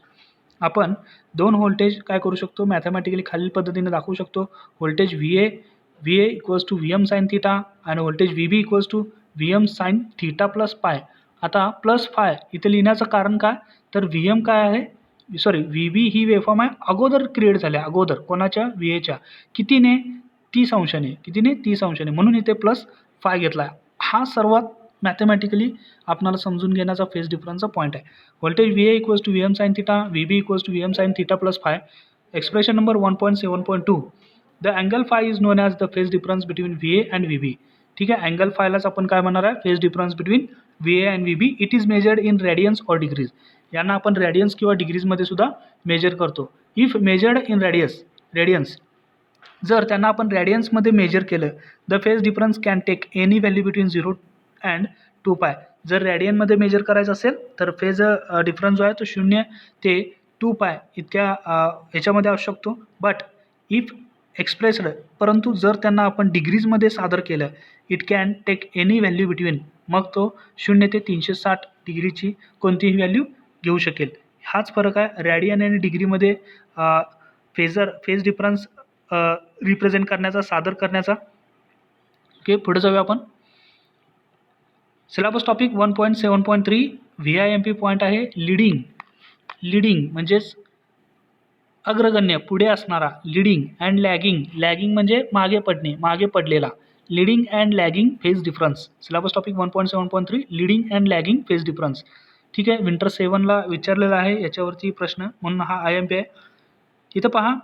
आपण दोन व्होल्टेज काय करू शकतो, मॅथमॅटिकली खालील पद्धतीने दाखवू शकतो. Voltage V A equals to V M sine theta आणि voltage V B equals to V M sine theta plus pi. आता प्लस फाय इथे लिहिण्याचं कारण काय, तर व्ही एम काय आहे, सॉरी व्ही बी ही वेव्हफॉर्म आहे अगोदर क्रिएट झाल्या, अगोदर कोणाच्या, व्ही एच्या. कितीने, 30 अंशाने. कितीने, 30 अंशाने, म्हणून इथे प्लस फाय घेतला. हा सर्वात मॅथमॅटिकली आपल्याला समजून घेण्याचा फेज डिफरन्सचा पॉईंट आहे. Voltage V A equals to V M sine theta, V B equals to V M sine theta plus phi. Expression number 1.7.2. The angle phi is known as the phase difference between V A and V B. ठीक आहे, angle फायलाच आपण काय म्हणणार आहे, phase difference between V A and V B. It is measured in radians or degrees. यांना आपण Radiance किंवा डिग्रीजमध्ये सुद्धा मेजर करतो. इफ मेजर्ड इन रेडियन्स, जर त्यांना आपण रेडियन्समध्ये मेजर केलं, the phase difference can take any value between 0 and 2 pi. जर रेडियनमध्ये मेजर करायचं असेल तर फेज डिफरन्स जो आहे तो 0 ते 2 पाय इतक्या ह्याच्यामध्ये असू शकतो. बट इफ एक्सप्रेस्ड, परंतु जर त्यांना आपण डिग्रीजमध्ये सादर केलं, it can take any value between, मग तो 0 ते 360 डिग्रीची कोणतीही व्हॅल्यू घेऊ शकेल. हाच फरक आहे रॅडियन आणि डिग्रीमध्ये फेज डिफरन्स रिप्रेझेंट करण्याचा, सादर करण्याचा. ओके, पुढे जाऊया आपण. सिलेबस टॉपिक 1.7.3 VIMP पॉईंट आहे लीडिंग म्हणजेच अग्रगण्य, पुढे असणारा. लीडिंग अँड लॅगिंग म्हणजे मागे पडणे, मागे पडलेला. Leading and lagging phase difference. Syllabus topic 1.7.3 leading and lagging phase difference. ठीक आहे, विंटर 7ला विचारलेला आहे याच्यावरती प्रश्न, म्हणून हा IMP आहे. इथं पहा,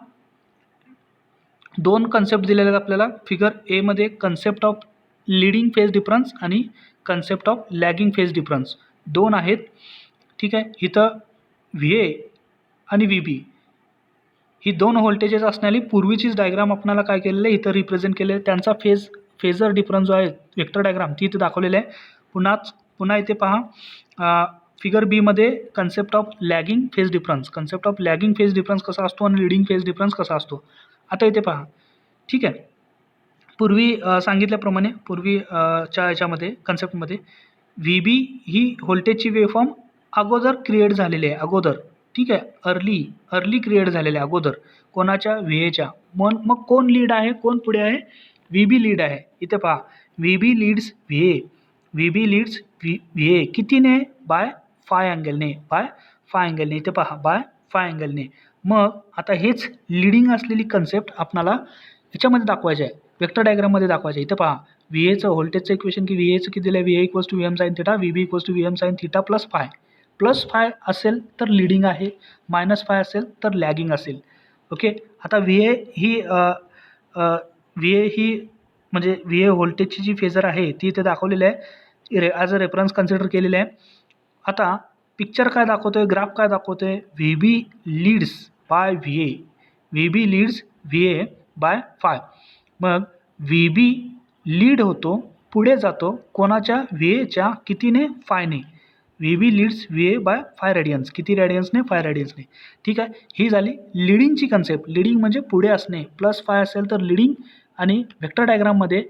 दोन कन्सेप्ट दिलेले आहेत आपल्याला. फिगर ए मध्ये concept of leading phase difference आणि concept of lagging phase difference दोन आहेत. ठीक आहे, इथं VA आणि VB ही दोन व्होल्टेजेस असणारी पूर्वीचीच डायग्राम आपल्याला काय केलेलं आहे, इथं रिप्रेझेंट केलेलं आहे. त्यांचा फेजर डिफरन्स जो आहे, वेक्टर डायग्राम ती इथे दाखवलेली आहे. पुन्हा इथे पहा, फिगर बी मध्ये concept of lagging phase difference. Concept of lagging phase difference कसा असतो आणि लीडिंग फेज डिफरन्स कसा असतो. आता इथे पहा, ठीक आहे, पूर्वी सांगितल्याप्रमाणे पूर्वीच्या याच्यामध्ये कन्सेप्टमध्ये VB ही व्होल्टेजची वेव्हफॉर्म अगोदर क्रिएट झालेली आहे, अगोदर. ठीक आहे, अर्ली क्रिएट झालेले आहे अगोदर कोणाच्या, VAच्या. मग कोण लीड आहे, कोण पुढे आहे, VB लीड आहे. इथे पहा, VB लीड्स VA कितीने, बाय फाय अँगलने, इथे पहा बाय फाय अँगलने. मग आता हेच लीडिंग असलेली कन्सेप्ट आपणाला याच्यामध्ये दाखवायचे आहे, वेक्टर डायग्राममध्ये दाखवायचे. इथे पहा, VAचं व्होल्टेजचं इक्वेशन की VAचं किती दिलं आहे, VA equals to VM sine theta, VB equals to VM sine theta plus phi असेल तर लीडिंग आहे, -5 असेल तर लॅगिंग असेल. ओके, आता VA ही म्हणजे VA व्होल्टेजची जी फेजर आहे ती इथे दाखवलेली आहे, ॲज अ रेफरन्स कन्सिडर केलेली आहे. आता पिक्चर काय दाखवतोय, ग्राफ काय दाखवतोय, VB leads by VA by phi. मग VB लीड होतो, पुढे जातो कोणाच्या, VAच्या कितीने, फायने. VB leads VA by 5 radians. किती रेडियन्सने, 5 रेडियन्सने. ठीक आहे, ही झाली लीडिंगची कन्सेप्ट. लीडिंग म्हणजे पुढे असणे, +5 असेल तर लीडिंग. आणि वेक्टर डायग्राममध्ये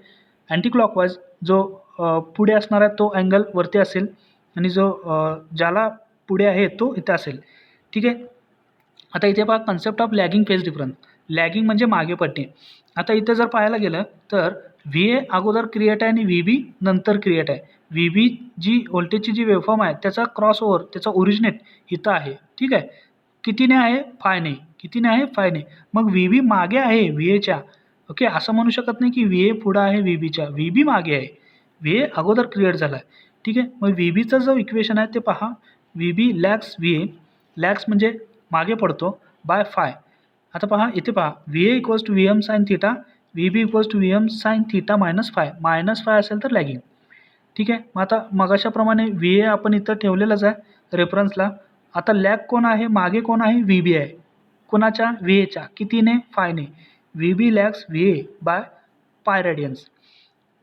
अँटी क्लॉकवाईज जो पुढे असणार आहे तो अँगल वरती असेल आणि जो ज्याला पुढे आहे तो इथे असेल. ठीक आहे, आता इथे पहा concept of lagging phase difference. Lagging म्हणजे मागे पडणे. आता इथे जर पाहायला गेलं तर VA अगोदर क्रिएट आहे आणि VB नंतर क्रिएट आहे. VB जी व्होल्टेजची जी वेव्हफॉर्म आहे त्याचा क्रॉसओव्हर, त्याचा ओरिजिनेट इथं आहे. ठीक आहे, कितीने आहे, फायने. मग VB मागे आहे VAच्या. ओके, असं म्हणू शकत नाही की VA पुढं आहे VBच्या. VB मागे आहे, VA अगोदर क्रिएट झाला आहे. ठीक आहे, मग VBचं जो इक्वेशन आहे ते पहा, VB लॅग्स VA, लॅग्स म्हणजे मागे पडतो, बाय फाय. आता पहा, इथे पहा, VA equals to VM sine theta, VB equals to VM sine theta -5 असेल तर लॅगिंग. ठीक आहे, मग आता मगाशाप्रमाणे VA आपण इथं ठेवलेलंच आहे रेफरन्सला. आता लॅग कोण आहे, मागे कोण आहे, VB आहे. कोणाच्या, VAच्या. कितीने, फायने. VB लॅग्स VA बाय पाय Radiance.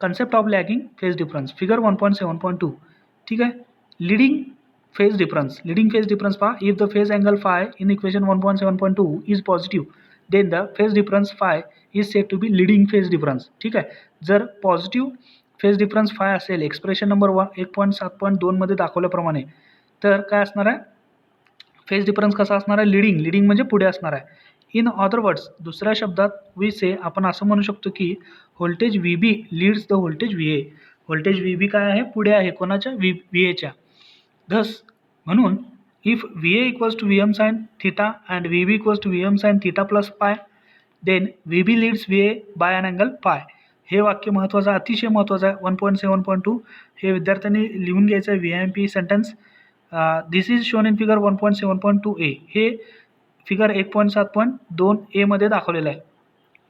Concept of lagging phase difference. Figure 1.7.2. ठीक आहे, leading phase difference, leading phase difference पहा, if the phase angle phi in equation 1.7.2 is positive, then the phase difference phi is said to be leading phase difference. ठीक आहे, जर positive phase difference five असेल expression number 1.7.2 मध्ये दाखवल्याप्रमाणे, तर काय असणार आहे, फेज डिफरन्स कसा असणार आहे, लिडिंग म्हणजे पुढे असणार आहे. इन अदर वर्ड्स, दुसऱ्या शब्दात वी से आपण असं म्हणू शकतो की voltage V B leads the voltage V A. Voltage V B काय आहे, पुढे आहे कोणाच्या, व्ही एच्या. Thus, म्हणून if VA equals to VM sin theta and VB equals to VM sin theta plus pi, then VB leads VA by an angle pi. हे वाक्य महत्त्वाचं, अतिशय महत्त्वाचं आहे. 1.7.2 हे विद्यार्थ्यांनी लिहून घ्यायचं आहे. VIMP sentence. This is shown in figure 1.7.2 ए. हे फिगर 1.7.2 ए मध्ये दाखवलेलं आहे,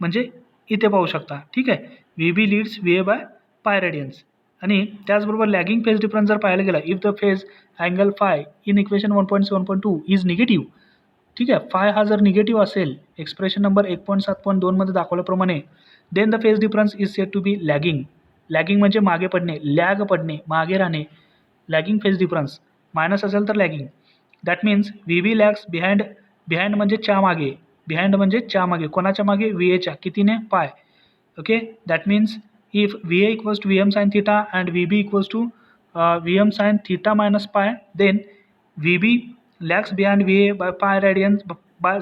म्हणजे इथे पाहू शकता. ठीक आहे, VB लीड्स VA बाय पाय रेडियन्स. आणि त्याचबरोबर लॅगिंग फेज डिफरन्स जर पाहायला गेला, if the phase angle phi in equation 1.7.2 is negative. ठीक आहे, फाय हा जर निगेटिव्ह असेल एक्सप्रेशन नंबर 1.7.2 मध्ये दाखवल्याप्रमाणे, then the phase difference is said to be lagging. Lagging म्हणजे मागे पडणे, लॅग पडणे, मागे राहणे. लॅगिंग फेज डिफरन्स मायनस असेल तर lagging. That means V B lags behind. Behind म्हणजे च्या मागे, बिहाइंड म्हणजे च्या मागे, कोणाच्या मागे, व्ही एच्या. कितीने, पाय. Okay, that means if VA equals to VM sin theta and VB equals to VM sin theta minus pi, then VB lags behind VA by pi radians, by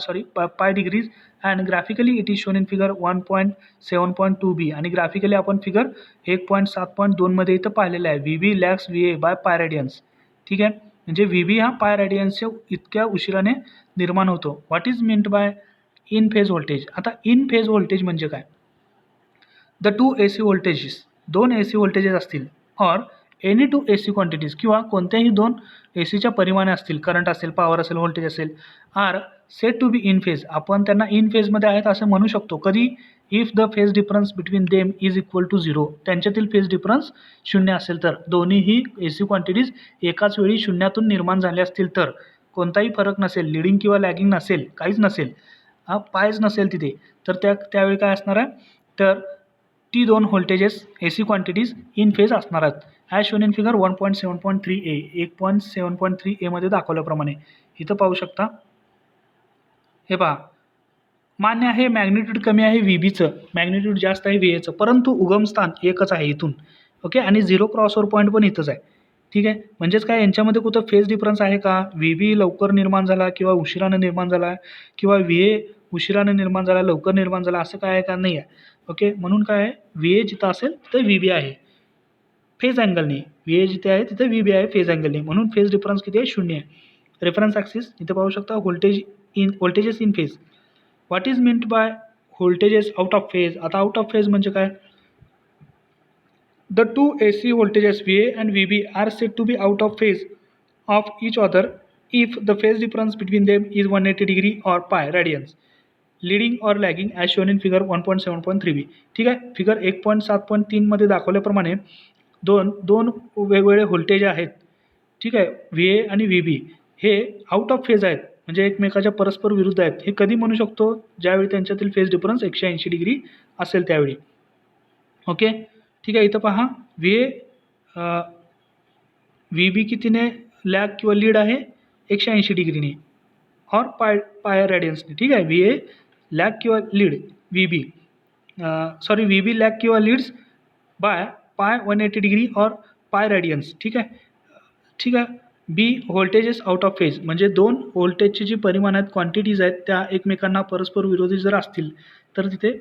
pi degrees, and graphically it is shown in figure 1.7.2b. आणि graphically आपण figure 1.7.2 मध्ये इथं पाहिलेलं आहे, VB lags VA by pi radians. ठीक आहे, म्हणजे VB हा पाय रेडियन्सच्या इतक्या उशिराने निर्माण होतो. What is meant by in phase voltage. आता इन फेज व्होल्टेज म्हणजे काय, द टू AC व्होल्टेजेस, दोन AC व्होल्टेजेस असतील, or any two AC quantities, किंवा कोणत्याही दोन ACच्या परिमाणे असतील, करंट असेल, पॉवर असेल, व्होल्टेज असेल, are set to be in phase. आपण त्यांना इन फेजमध्ये आहेत असं म्हणू शकतो. कधी, if the phase difference between them is equal to 0. त्यांच्यातील फेज डिफरन्स शून्य असेल तर, दोन्हीही AC क्वांटिटीज एकाच वेळी शून्यातून निर्माण झाले असतील तर, कोणताही फरक नसेल, लिडिंग किंवा लॅगिंग नसेल, काहीच नसेल, पायच नसेल तिथे, तर त्यावेळी काय असणार आहे, तर ती दोन voltages AC quantities in phase असणार आहेत. ॲज शोन इन फिगर 1.7.3 ए. 1.7.3 ए मध्ये दाखवल्याप्रमाणे इथं पाहू शकता. हे पहा, मान्य आहे मॅग्निट्यूड कमी आहे VBचं, मॅग्निट्यूड जास्त आहे VAचं, परंतु उगमस्थान एकच आहे इथून. ओके, आणि 0 क्रॉसओव्हर पॉईंट पण इथंच आहे. ठीक आहे, म्हणजेच काय, यांच्यामध्ये कुठं फेज डिफरन्स आहे का, VB लवकर निर्माण झाला किंवा उशिराने निर्माण झाला, किंवा VA उशिराने निर्माण झाला, लवकर निर्माण झाला, असं काय आहे का, नाही आहे. ओके, म्हणून काय आहे, VA जिथं असेल तिथं VB आहे फेज अँगलने, VA जिथे आहे तिथे VB आहे फेज अँगलने, म्हणून फेज डिफरन्स किती आहे, शून्य आहे. रेफरन्स ॲक्सिस इथे पाहू शकता, voltages in phase. What is meant by voltages out of phase. आता आउट ऑफ फेज म्हणजे काय, the two AC voltages VA and VB are set to be out of phase of each other if the phase difference between them is 180 degree or pi radians, leading or lagging as shown in figure 1.7.3b. ठीक आहे, figure 1.7.3 मध्ये दाखवल्याप्रमाणे दोन वेगवेगळे voltage आहेत. ठीक आहे, VA आणि VB हे आउट ऑफ फेज आहेत, म्हणजे एकमेकाच्या परस्पर विरुद्ध आहेत. हे कधी म्हणू शकतो, ज्यावेळी त्यांच्यातील फेज डिफरन्स 180 डिग्री असेल त्यावेळी. ओके, ठीक आहे, इथं पहा, VB कितीने लॅग किंवा लीड आहे, 180 डिग्रीने, और पाय रेडियन्सने. ठीक आहे, VA लॅग किंवा लीड, VB लॅग किंवा लीड्स बाय पाय 180 डिग्री और पाय रेडियन्स. ठीक आहे. B voltages out of phase, म्हणजे दोन व्होल्टेजची जी परिमाण आहेत, क्वांटिटीज आहेत, त्या एकमेकांना परस्पर विरोधी जर असतील तर तिथे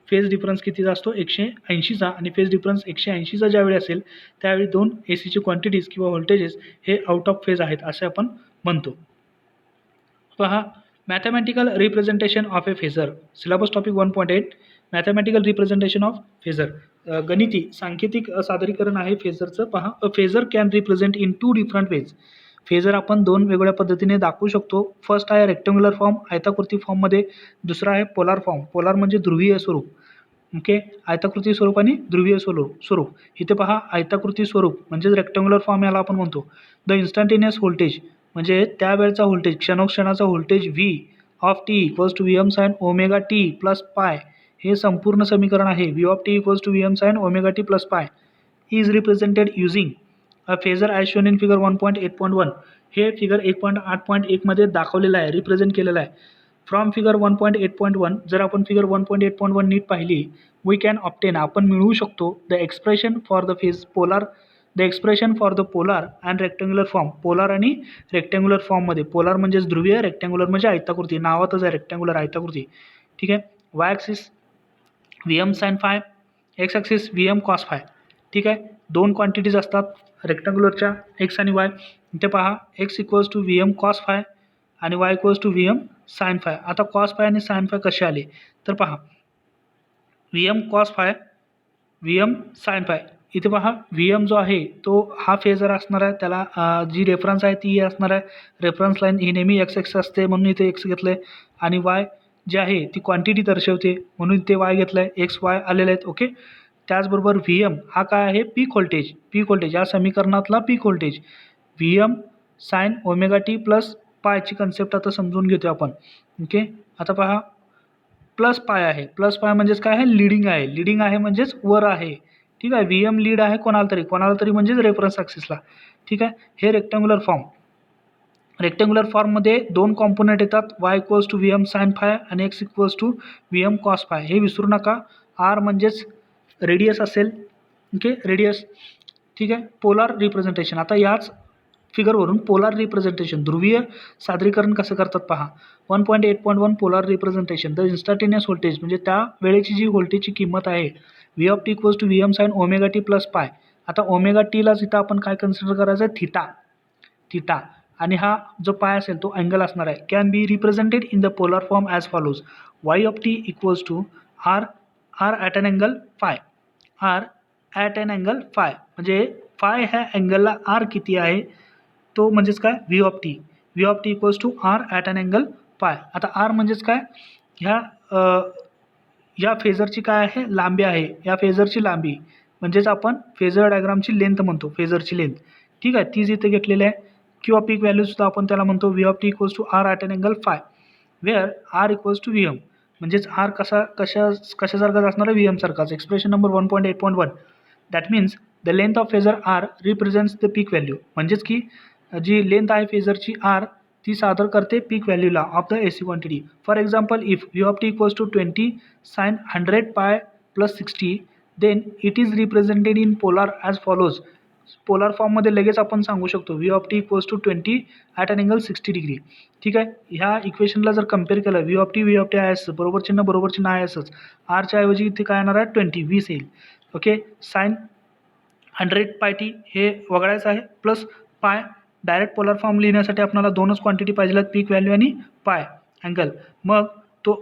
फेज डिफरन्स कितीचा असतो, 180चा. आणि फेज डिफरन्स 180चा ज्यावेळी असेल त्यावेळी दोन ACची क्वांटिटीज किंवा व्होल्टेजेस हे आउट ऑफ फेज आहेत असे आपण म्हणतो. पहा, mathematical representation of a phasor. Syllabus topic 1.8, mathematical representation of phasor. गणिती सांकेतिक सादरीकरण आहे फेजरचं. पहा, a phasor can represent in 2 different ways. Phasor आपण दोन वेगवेगळ्या पद्धतीने दाखवू शकतो. फर्स्ट आहे रेक्टँग्युलर फॉर्म, आयताकृती फॉर्ममध्ये. दुसरा आहे पोलार फॉर्म. पोलार म्हणजे ध्रुवीय स्वरूप. ओके, आयताकृती स्वरूप आणि ध्रुवीय स्वरूप. इथे पहा, आयताकृती स्वरूप म्हणजे रेक्टँग्युलर फॉर्म याला आपण म्हणतो. द इन्स्टंटेनियस व्होल्टेज म्हणजे त्यावेळचा व्होल्टेज, क्षणोक्षणाचा voltage V of t equals to VM sine omega t plus pi. हे संपूर्ण समीकरण आहे. V of t equals to VM sine omega t plus pi is represented using phasor as shown in figure 1.8.1 हे figure 1.8.1 मध्ये दाखवलेलं आहे, represent केलेलं आहे. फ्रॉम फिगर 1.8.1 जर आपण फिगर 1.8.1 नीट पाहिली, वी कॅन ऑप्टेन आपण मिळवू शकतो the expression for the phase polar, the expression for the polar and rectangular form. Polar आणि रेक्टँग्युलर फॉर्ममध्ये, पोलार म्हणजेच ध्रुवीय, रेक्टँग्युलर म्हणजे आयताकृती, नावातच आहे रेक्टँग्युलर आयताकृती. ठीक आहे. Y axis VM sine phi, X axis VM cos phi. ठीक आहे. दोन क्वांटिटीज असतात रेक्टँग्युलरच्या, एक्स आणि वाय. इथे पहा X equals to VM cos phi आणि Y equals to VM sine phi. आता कॉस फाय आणि साइन फाय कसे आले तर पहा, VM cos phi, VM sine phi. इथे पहा VM जो आहे तो हा फेजर असणार आहे, त्याला जी रेफरन्स आहे ती असणार आहे. रेफरन्स लाईन ही नेहमी एक्स एक्स असते म्हणून इथे एक्स घेतलं आहे, आणि वाय जे आहे ती क्वांटिटी दर्शवते म्हणून ते वाय घेतलं आहे, एक्स वाय आलेले आहेत. ओके. त्याचबरोबर VM हा काय आहे, पीक व्होल्टेज. पीक व्होल्टेज या समीकरणातला peak voltage VM sine omega T plus पायची कन्सेप्ट आता समजून घेतो आपण. ओके. आता पहा प्लस पाय आहे, प्लस पाय म्हणजेच काय आहे, लिडिंग आहे. लिडिंग आहे म्हणजेच वर आहे. ठीक आहे. VM लीड आहे कोणाला तरी म्हणजेच रेफरन्स ॲक्सिसला. ठीक आहे. हे रेक्टँग्युलर फॉर्म. रेक्टँग्युलर फॉर्ममध्ये दोन कॉम्पोनंट येतात, Y equals to VM sine phi आणि X equals to VM cos phi. हे विसरू नका. आर म्हणजेच रेडियस असेल. ओके. रेडियस. ठीक आहे. Polar representation. आता याच फिगरवरून पोलार रिप्रेझेंटेशन, ध्रुवीय सादरीकरण कसं करतात पहा. 1.8.1 polar representation. The instantaneous voltage म्हणजे त्या वेळेची जी व्होल्टेजची किंमत आहे, V of T equals to VM sine omega T plus pi. आता ओमेगा टीलाच इथं आपण काय कन्सिडर करायचं आहे, थिटा. थिटा. आणि हा जो पाय असेल तो अँगल असणार आहे. Can be represented in the polar form as follows. Y of T equals to R at an angle phi. R at an angle phi म्हणजे फाय ह्या अँगलला आर किती आहे तो म्हणजेच काय, V of T. V of T equals to R at an angle phi. आता R म्हणजेच काय, या फेजरची काय आहे, लांबी आहे. या फेजरची लांबी म्हणजेच आपण फेजर डायग्रामची लेंथ म्हणतो, फेजरची लेंथ. ठीक आहे. तीच इथे घेतलेली आहे. किंवा पीक व्हॅल्यूसुद्धा आपण त्याला म्हणतो V of T equals to R at an angle phi, where R equals to VM. म्हणजेच आर कशासारखाच असणार आहे, VM सारखाच. Expression number 1.8.1. That means the length of phasor R represents the peak value. म्हणजेच की जी लेंथ आहे फेजरची R ती सादर करते पीक व्हॅल्यूला of the AC quantity. For example, if V of T equals to 20 sine 100 pi plus 60, then it is represented in polar as follows. Polar फॉर्ममध्ये लगेच आपण सांगू शकतो V of T equals to 20 at an angle 60 degree. ठीक आहे. ह्या इक्वेशनला जर compare केलं, V ऑफ टी आहे असं, बरोबर चिन्ह आहे असंच. आरच्या ऐवजी इथे काय येणार आहे, 20 येईल. ओके. साइन 100 पाय टी हे वगळायचं आहे, प्लस पाय. डायरेक्ट पोलार फॉर्म लिहिण्यासाठी आपल्याला दोनच क्वांटिटी पाहिजे, पीक व्हॅल्यू आणि पाय अँगल. मग तो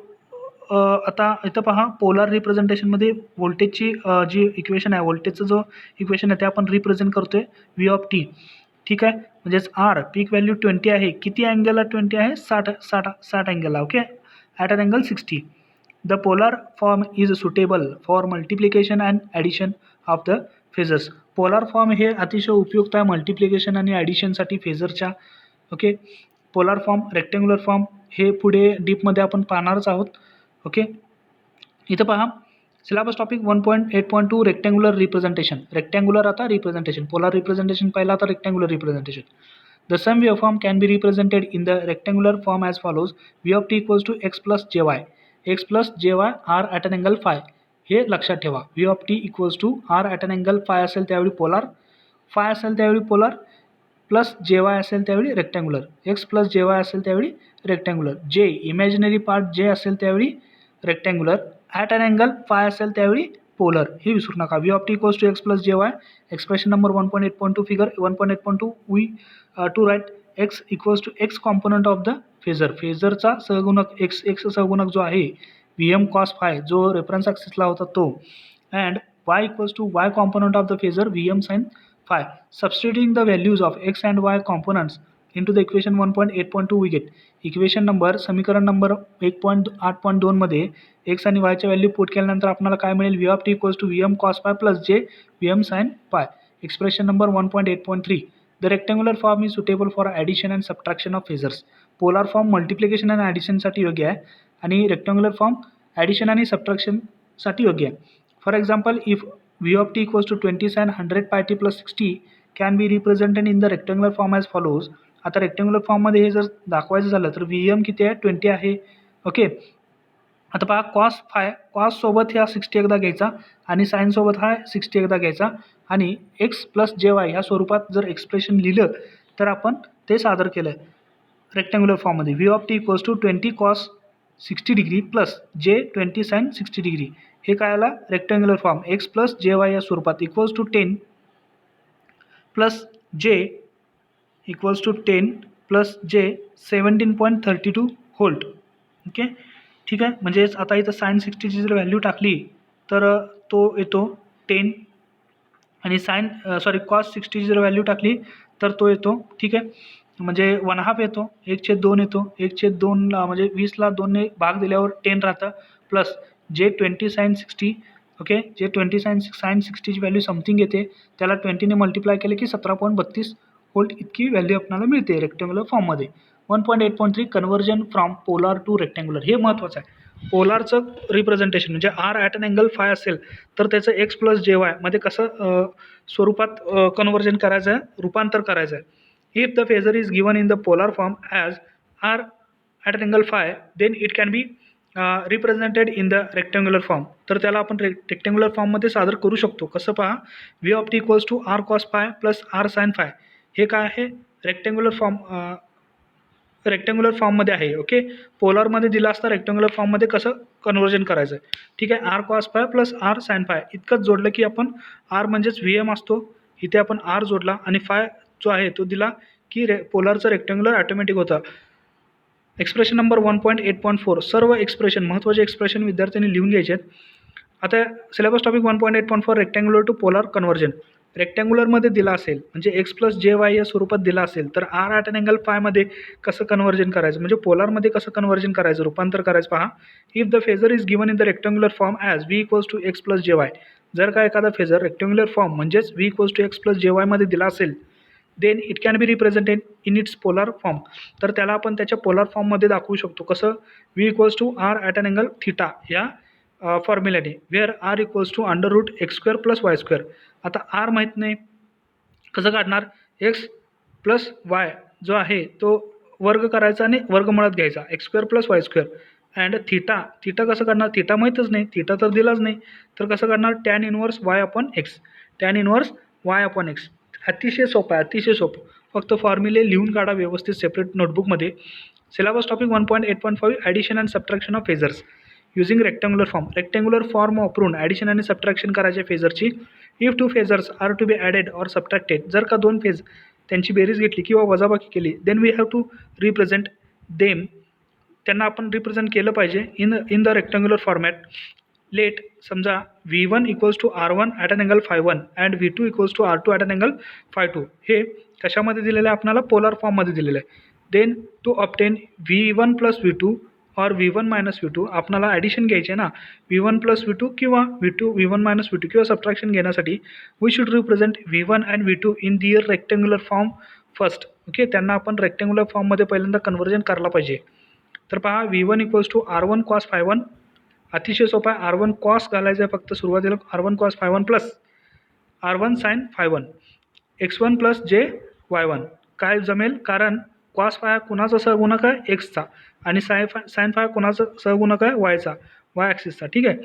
आता इथं पहा, पोलार रिप्रेझेंटेशनमध्ये व्होल्टेजची जी इक्वेशन आहे, व्होल्टेजचं जो इक्वेशन आहे ते आपण रिप्रेझेंट करतोय V ऑफ टी. ठीक आहे. म्हणजेच आर पीक व्हॅल्यू 20 आहे, किती अँगलला 20 आहे, 60 अँगलला. Okay. At an angle 60. The polar form is suitable for multiplication and addition of the phasors. Polar form हे अतिशय उपयुक्त आहे मल्टिप्लिकेशन आणि ॲडिशनसाठी फेजरच्या. Okay. Polar form, rectangular form हे पुढे डीपमध्ये आपण पाहणारच आहोत. ओके. इथं पहा syllabus topic 1.8.2 rectangular representation. Rectangular आता रिप्रेझेंटेशन, पोलार रिप्रेझेंटेशन पहिला, आता rectangular representation. The sum waveform can be represented in the rectangular form as follows. V of T equals to X plus जे वाय. एक्स प्लस जे Y R at an angle phi. हे लक्षात ठेवा. V of T equals to R at an angle phi असेल त्यावेळी polar, five असेल त्यावेळी polar, plus जे वाय असेल त्यावेळी रेक्टँग्युलर, एक्स प्लस जे वाय असेल त्यावेळी रेक्टँग्युलर, जे इमॅजिनरी पार्ट जे असेल त्यावेळी rectangular, at an angle phi असेल त्यावेळी पोलर. हे विसरू नका. V of T equals to X plus जे Y. Expression number 1.8.2 figure 1.8.2 we to write X equals to X component of the phasor. फेजरचा सहगुणक एक्स, एक्स सहगुणक जो आहे VM कॉस फाय जो रेफरन्स ॲक्सिसला होता तो, and y equals to y component of the phasor VM sine phi. Substituting the values of x and y components into the equation 1.8.2 we get. Equation number, समीकरण number 1.8.2 मध्ये x आणि वायच्या value put केल्यानंतर आपल्याला काय मिळेल, V of T equals to VM cos phi plus J VM sine phi. Expression number 1.8.3. The rectangular form is suitable for addition and subtraction of phasors. Polar form multiplication आणि ॲडिशनसाठी योग्य आहे आणि rectangular form addition आणि सबट्रॅक्शनसाठी योग्य आहे. For example, if V of T equals to 20 sine 100 pi T plus 60, can be represented in the rectangular form as follows. आता रेक्टँग्युलर फॉर्ममध्ये हे जर दाखवायचं झालं तर VM किती आहे 20 आहे. ओके, आता पहा कॉससोबत ह्या 60 एकदा घ्यायचा आणि साईनसोबत हा 60 एकदा घ्यायचा आणि एक्स प्लस जे वाय ह्या स्वरूपात जर एक्सप्रेशन लिहिलं तर आपण ते सादर केलं आहे रेक्टँग्युलर फॉर्ममध्ये. V of T equals to 20 cos 60 degree plus J 20 sine 60 degree. हे काय आला रेक्टँग्युलर फॉर्म एक्स प्लस जे वाय या स्वरूपात equals to 10 plus J equals to 10 plus J 17.32 volt. Okay, ठीक आहे. म्हणजेच आता इथं साईन 60ची जर व्हॅल्यू टाकली तर तो येतो 10 आणि कॉस 60ची जर व्हॅल्यू टाकली तर तो येतो, ठीक आहे, म्हणजे 1/2 येतो, 1/2 येतो, 1/2 म्हणजे 20ला 2ने भाग दिल्यावर 10 राहतं प्लस जे 20 साईन 60. ओके, जे 20 साईन 60ची व्हॅल्यू समथिंग येते त्याला 20ने मल्टिप्लाय केले की 17.32 व्होल्ट इतकी व्हॅल्यू आपल्याला मिळते रेक्टँग्युलर फॉर्ममध्ये. 1.8.3 conversion from polar to rectangular. हे महत्त्वाचं आहे. पोलारचं रिप्रेझेंटेशन म्हणजे R at an angle phi असेल तर त्याचं एक्स प्लस जे वाय मध्ये कसं स्वरूपात कन्व्हर्जन करायचं आहे, रूपांतर करायचं आहे. If the phasor is given in the polar form as R at an angle phi then it can be represented in the rectangular form. तर त्याला आपण रेक्टँग्युलर फॉर्ममध्ये सादर करू शकतो. कसं पहा, V of T equals to R cos phi plus R sine phi. हे काय आहे रेक्टँग्युलर फॉर्ममध्ये आहे. ओके, पोलरमध्ये दिला असता रेक्टँग्युलर फॉर्ममध्ये कसं कन्व्हर्जन करायचं, ठीक आहे. R cos phi plus R sine phi इतकंच जोडलं की आपण आर म्हणजेच VM असतो, इथे आपण आर जोडला आणि फाय जो आहे तो दिला की पोलरचं रेक्टँग्युलर ऑटोमॅटिक होतं. एक्सप्रेशन नंबर 1.8.4 सर्व एक्सप्रेशन महत्त्वाचे एक्सप्रेशन विद्यार्थ्यांनी लिहून घ्यायचे आहेत. आता syllabus topic 1.8.4 rectangular to polar conversion. रेक्टँग्युलरमध्ये दिला असेल म्हणजे एक्स प्लस जे वाय या स्वरूपात दिला असेल तर आर ॲट अन अँगल फायमध्ये कसं कन्व्हर्जन करायचं, म्हणजे पोलारमध्ये कसं कन्व्हर्जन करायचं, रूपांतर करायचं. पहा, if the phasor is given in the rectangular form as V equals to X plus जे वाय. जर का एखादा फेजर रेक्टँग्युलर फॉर्म म्हणजेच V equals to X plus j वायमध्ये दिला असेल then it can be represented in its polar form. तर त्याला आपण त्याच्या पोलार फॉर्ममध्ये दाखवू शकतो. कसं, V equals to R at an angle theta या फॉर्म्युल्याने, where R equals to under route X square plus Y square. आता आर माहीत नाही, कसं काढणार, एक्स प्लस वाय जो आहे तो वर्ग करायचा आणि वर्गमुळात घ्यायचा x square plus Y square. And theta कसं काढणार, थिटा माहीतच नाही, थिटा तर दिलाच नाही, तर कसं काढणार, tan inverse Y upon X, tan inverse Y upon X. अतिशय सोपं आहे, अतिशय सोपं. फक्त फॉर्म्युले लिहून काढा व्यवस्थित सेपरेट नोटबुकमध्ये. Syllabus topic 1.8.5 addition and subtraction of phasors using rectangular form. Rectangular form वापरून ॲडिशन आणि सबट्रॅक्शन करायचे फेजरची. If two phasors are to be added or subtracted. जर का दोन फेज त्यांची बेरीज घेतली किंवा वजाबाकी केली then we have to represent them. त्यांना आपण रिप्रेझेंट केलं पाहिजे in the rectangular format. Let समजा V1 equals to R1 at an angle phi 1 and V2 equals to R2 at an angle phi 2. हे कशामध्ये दिलेलं आहे आपल्याला, पोलार फॉर्ममध्ये दिलेलं आहे. Then to obtain V1 plus V2 और V1 मायनस V2 आपल्याला ॲडिशन घ्यायचे ना, V1 प्लस V2 किंवा V1 मायनस V2 किंवा सबट्रॅक्शन घेण्यासाठी we should represent V1 and V2 in their rectangular form first. Okay, त्यांना आपण रेक्टँग्युलर फॉर्ममध्ये पहिल्यांदा कन्व्हर्जन करायला पाहिजे. तर पहा, V1 equals to R1 cos phi 1. अतिशय सोपा आहे, R1 कॉस घालायचं आहे फक्त सुरुवातीला, R1 cos phi 1 plus R1 sine phi 1 X1 plus J Y1. काय जमेल, कारण कॉस फाय कुणाचा सहगुणक आहे, एक्सचा, आणि साइन फाय कुणाचा सहगुणक आहे, वायचा, वाय ॲक्सिसचा. ठीक आहे,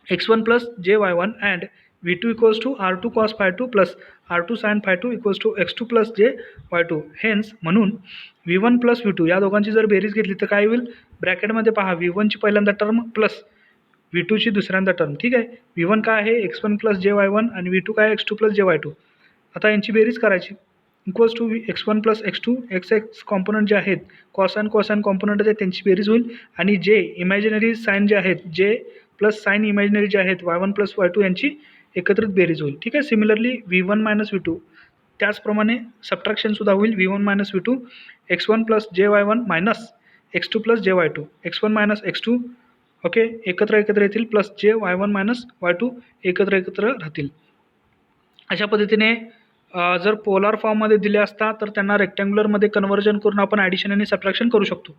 X1 plus J Y1 and V2 equals to R2 cos phi 2 plus R2 sine phi 2 equals to X2 plus J Y2. Hence म्हणून V1 प्लस V2 या दोघांची जर बेरीज घेतली तर काय होईल, ब्रॅकेटमध्ये पहा, V1ची पहिल्यांदा टर्म प्लस V2ची दुसऱ्यांदा टर्म. ठीक आहे, V1 काय आहे X1 प्लस जे Y1 आणि V2 काय X2 प्लस जे Y2. आता यांची बेरीज करायची, equals to X1 plus X2 X component जे आहेत, कॉसाइन कॉम्पोनंट आहेत त्यांची बेरीज होईल, आणि जे इमॅजिनरी साईन जे आहेत, जे प्लस साईन इमॅजिनरी जे आहेत Y1 प्लस Y2 यांची एकत्रित बेरीज होईल. ठीक आहे, सिमिलरली V1 मायनस V2 त्याचप्रमाणे सबट्रॅक्शनसुद्धा होईल, V1 minus V2 X1 plus J Y1 minus X2 plus J Y2, X1 minus X2. Okay, एकत्र येतील plus J Y1 minus Y2 एकत्र राहतील. अशा पद्धतीने जर पोलार फॉर्ममध्ये दिले असता तर त्यांना रेक्टँग्युलरमध्ये कन्व्हर्जन करून आपण ॲडिशन आणि सबट्रॅक्शन करू शकतो.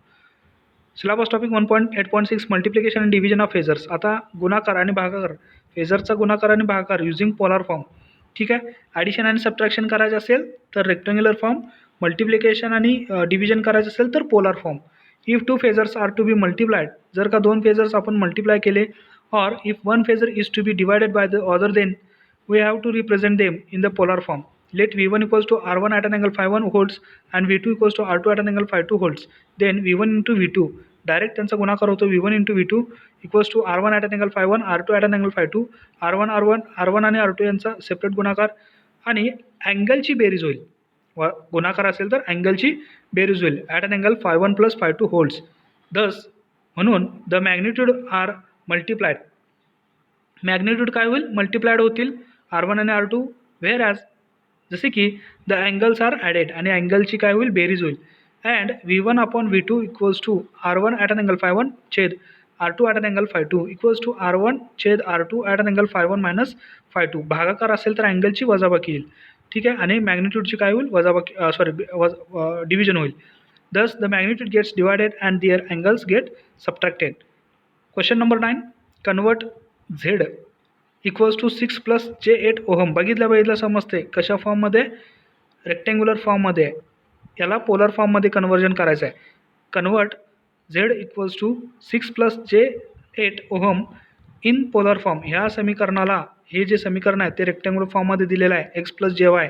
Syllabus topic 1.8.6 multiplication and division of phasors. आता गुणाकार आणि भागाकार, फेजरचा गुणाकार आणि भागाकार युझिंग पोलार फॉर्म. ठीक आहे. ॲडिशन आणि सबट्रॅक्शन करायचं असेल तर रेक्टँग्युलर फॉर्म, मल्टिप्लिकेशन आणि डिव्हिजन करायचं असेल तर polar form. If two phasors are to be multiplied, जर का दोन फेजर्स आपण मल्टिप्लाय केले, or if one phasor is to be divided by the other, then we have to represent them in the polar form. Let v1 equals to r1 at an angle phi 1 holds and v2 equals to r2 at an angle phi 2 holds. Then v1 into v2 direct त्यांचा गुणाकार होतो. v1 into v2 equals to r1 at an angle phi 1, r2 at an angle phi 2, r1 आणि r2 यांचा separate गुणाकार आणि अँगलची बेरीज होईल. गुणाकार असेल तर अँगलची बेरीज होईल at an angle phi 1 plus phi 2 holds. Thus म्हणून the magnitude are multiplied, magnitude काय होईल, मल्टिप्लाइड होतील r1 आणि r2, व्हेअर ॲज जसे की द अँगल्स आर ॲडेड आणि अँगलची काय होईल, बेरीज होईल. And v1 upon v2 equals to r1 at an angle phi 1 छेद r2 at an angle phi 2 equals to r1 छेद r2 at an angle phi 1 minus phi 2. भागाकार असेल तर अँगलची वजाबाकी येईल. ठीक आहे. आणि मॅग्निट्यूडची काय होईल, वजाबाकी डिव्हिजन होईल. Thus the magnitude gets divided and their angles get subtracted. Question number 9, convert Z equals to 6 + j8 ohm. बघितलं समजते कशा फॉर्ममध्ये, रेक्टँग्युलर फॉर्ममध्ये. याला पोलर फॉर्ममध्ये कन्वर्जन करायचं आहे. Convert Z equals to 6 + j8 ohm in polar form. ह्या समीकरणाला, हे जे समीकरण आहे ते रेक्टँग्युलर फॉर्ममध्ये दिलेलं आहे, x + jy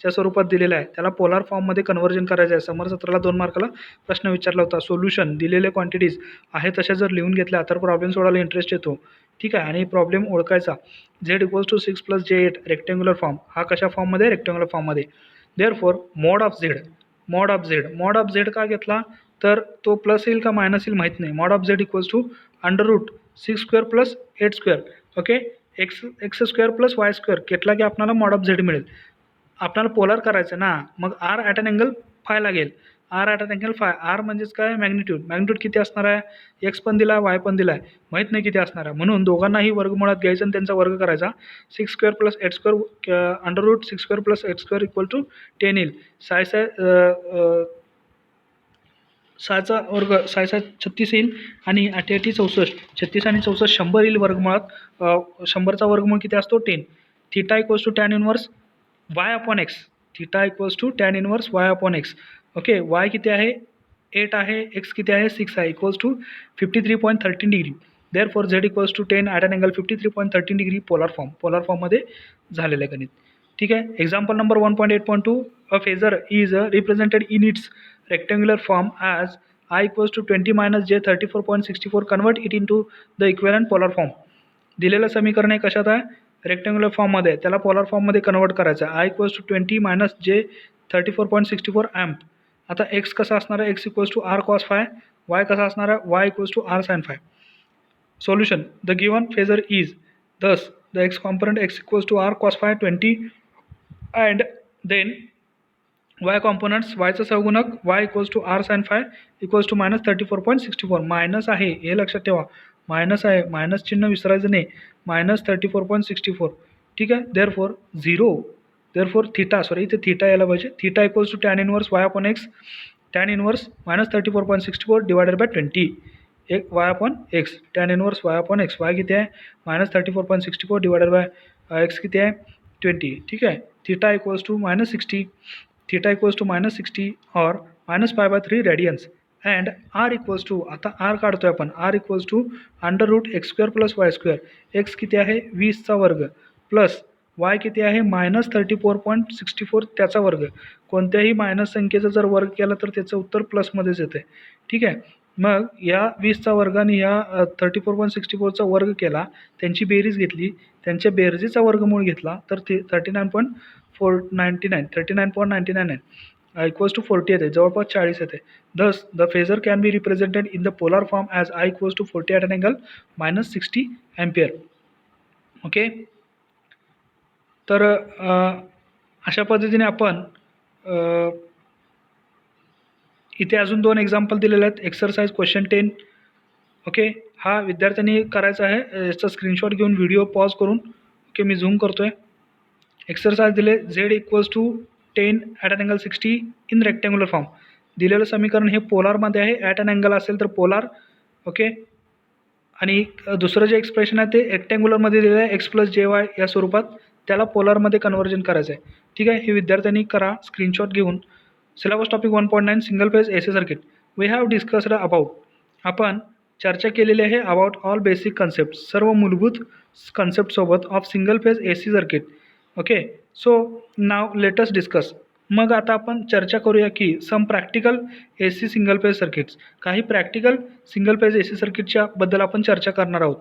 च्या स्वरूपात दिलेलं आहे. त्याला पोलार फॉर्ममध्ये कन्वर्जन करायचं आहे. समर सत्राला 2 मार्काला प्रश्न विचारला होता. सोल्युशन दिलेले क्वांटिटीज आहे तशा जर लिहून घेतल्या तर प्रॉब्लेम सोडवायला इंटरेस्ट येतो. ठीक आहे. आणि प्रॉब्लेम ओळखायचा. z equals to 6 + j8 rectangular form. हा कशा फॉर्ममध्ये, रेक्टँग्युलर फॉर्ममध्ये. देअरफॉर मॉड ऑफ झेड का घेतला तर तो प्लस येईल का मायनस येईल माहीत नाही. Mod of Z equals to √6² + 8². Okay. x² + y² घेतला की आपल्याला मॉड ऑफ झेड मिळेल. आपल्याला पोलार करायचं ना, मग r at an angle phi लागेल. r at an angle phi, r म्हणजेच काय, मॅग्निट्यूड किती असणार आहे, x पण दिला y पण दिला आहे, माहीत नाही किती असणार आहे. म्हणून दोघांनाही वर्गमुळात घ्यायचं आणि त्यांचा वर्ग करायचा. 6² + 8² √6² + 8² इक्वल टू 10 येईल. सहाचा वर्ग 6 36 येईल आणि 8 8 64. 36 आणि 64 100 येईल वर्गमुळात. 100चा वर्गमूळ किती असतो, 10. Theta equals to tan inverse y upon x. Theta equals to tan inverse y upon x. Okay. y किती आहे, 8 आहे, x किती आहे, 6 आहे, equals to 53.13 degree. Therefore z equals to 10 at an angle 53.13 degree polar फॉर्ममध्ये झालेलं आहे गणित. ठीक आहे. Example number 1.8.2, a phasor is represented in its rectangular form as I equals to 20 minus j 34.64. Convert it into the equivalent polar form. दिलेलं समीकरण आहे कशात आहे, रेक्टँग्युलर फॉर्ममध्ये. त्याला पोलर फॉर्ममध्ये कन्वर्ट करायचं आहे. I equals to 20 minus j 34.64 amp. आता x कसा असणार आहे, x equals to r cos phi. y कसा असणार आहे, y equals to r sin phi. Solution, the given phasor is thus the x component x equals to r cos phi 20 and then y components y चा सहगुणक y equals to r sin phi equals to minus 34.64. Minus आहे हे लक्षात ठेवा, minus आहे, minus चिन्ह विसरायचं नाही. Minus 34.64. ठीक आहे. देअरफॉर इथे थिटा यायला पाहिजे. Theta equals to tan inverse y upon x. tan inverse minus 34.64 divided by 20 y upon x. tan inverse y upon x. y किती आहे, मायनस 34.64 डिवायडेड बाय x किती आहे, 20. ठीक आहे. Theta equals to minus 60. Theta equals to minus 60 or minus π/3 radians. And r equals to, आता r काढतोय आपण, r equals to √x² + y². x किती आहे, 20चा वर्ग प्लस y किती आहे, मायनस 34.64 त्याचा वर्ग. कोणत्याही मायनस संख्येचा जर वर्ग केला तर त्याचं उत्तर प्लसमध्येच येते. ठीक आहे. मग या 20चा वर्ग आणि या 34.64चा वर्ग केला, त्यांची बेरीज घेतली, त्यांच्या बेरजेचा वर्गमूळ घेतला तर ते 39.99 इक्वल्स टू 40 येते, जवळपास 40 येते. Thus the phasor can be represented in the polar form as I equals to 40 at an angle minus 60 ampere. Okay. तर अशा पद्धतीने आपण इथे अजून 2 एक्झाम्पल दिलेले आहेत. Exercise question 10. ओके. हा विद्यार्थ्यांनी करायचा आहे. याचा स्क्रीनशॉट घेऊन व्हिडिओ पॉज करून, ओके, मी झूम करतो आहे. एक्सरसाइज दिले, z equals to 10 at an angle 60 in rectangular form. दिलेलं समीकरण हे पोलारमध्ये आहे. ॲट अन अँगल असेल तर पोलार. ओके. आणि दुसरं जे एक्सप्रेशन आहे ते रेक्टँग्युलरमध्ये दिलेलं आहे, x + jy या स्वरूपात त्याला पोलारमध्ये कन्व्हर्जन करायचं आहे. ठीक आहे, हे विद्यार्थ्यांनी करा स्क्रीनशॉट घेऊन. Syllabus topic 1.9 single phase AC circuit we have discussed about. आपण चर्चा केलेली आहे अबाउट ऑल बेसिक कन्सेप्ट, सर्व मूलभूत कन्सेप्टसोबत of single phase AC circuit. Okay, so now let's discuss. मग आता आपण चर्चा करूया की some practical AC single phase circuits. काही प्रॅक्टिकल सिंगल फेज AC सर्किटच्या बद्दल आपण चर्चा करणार आहोत.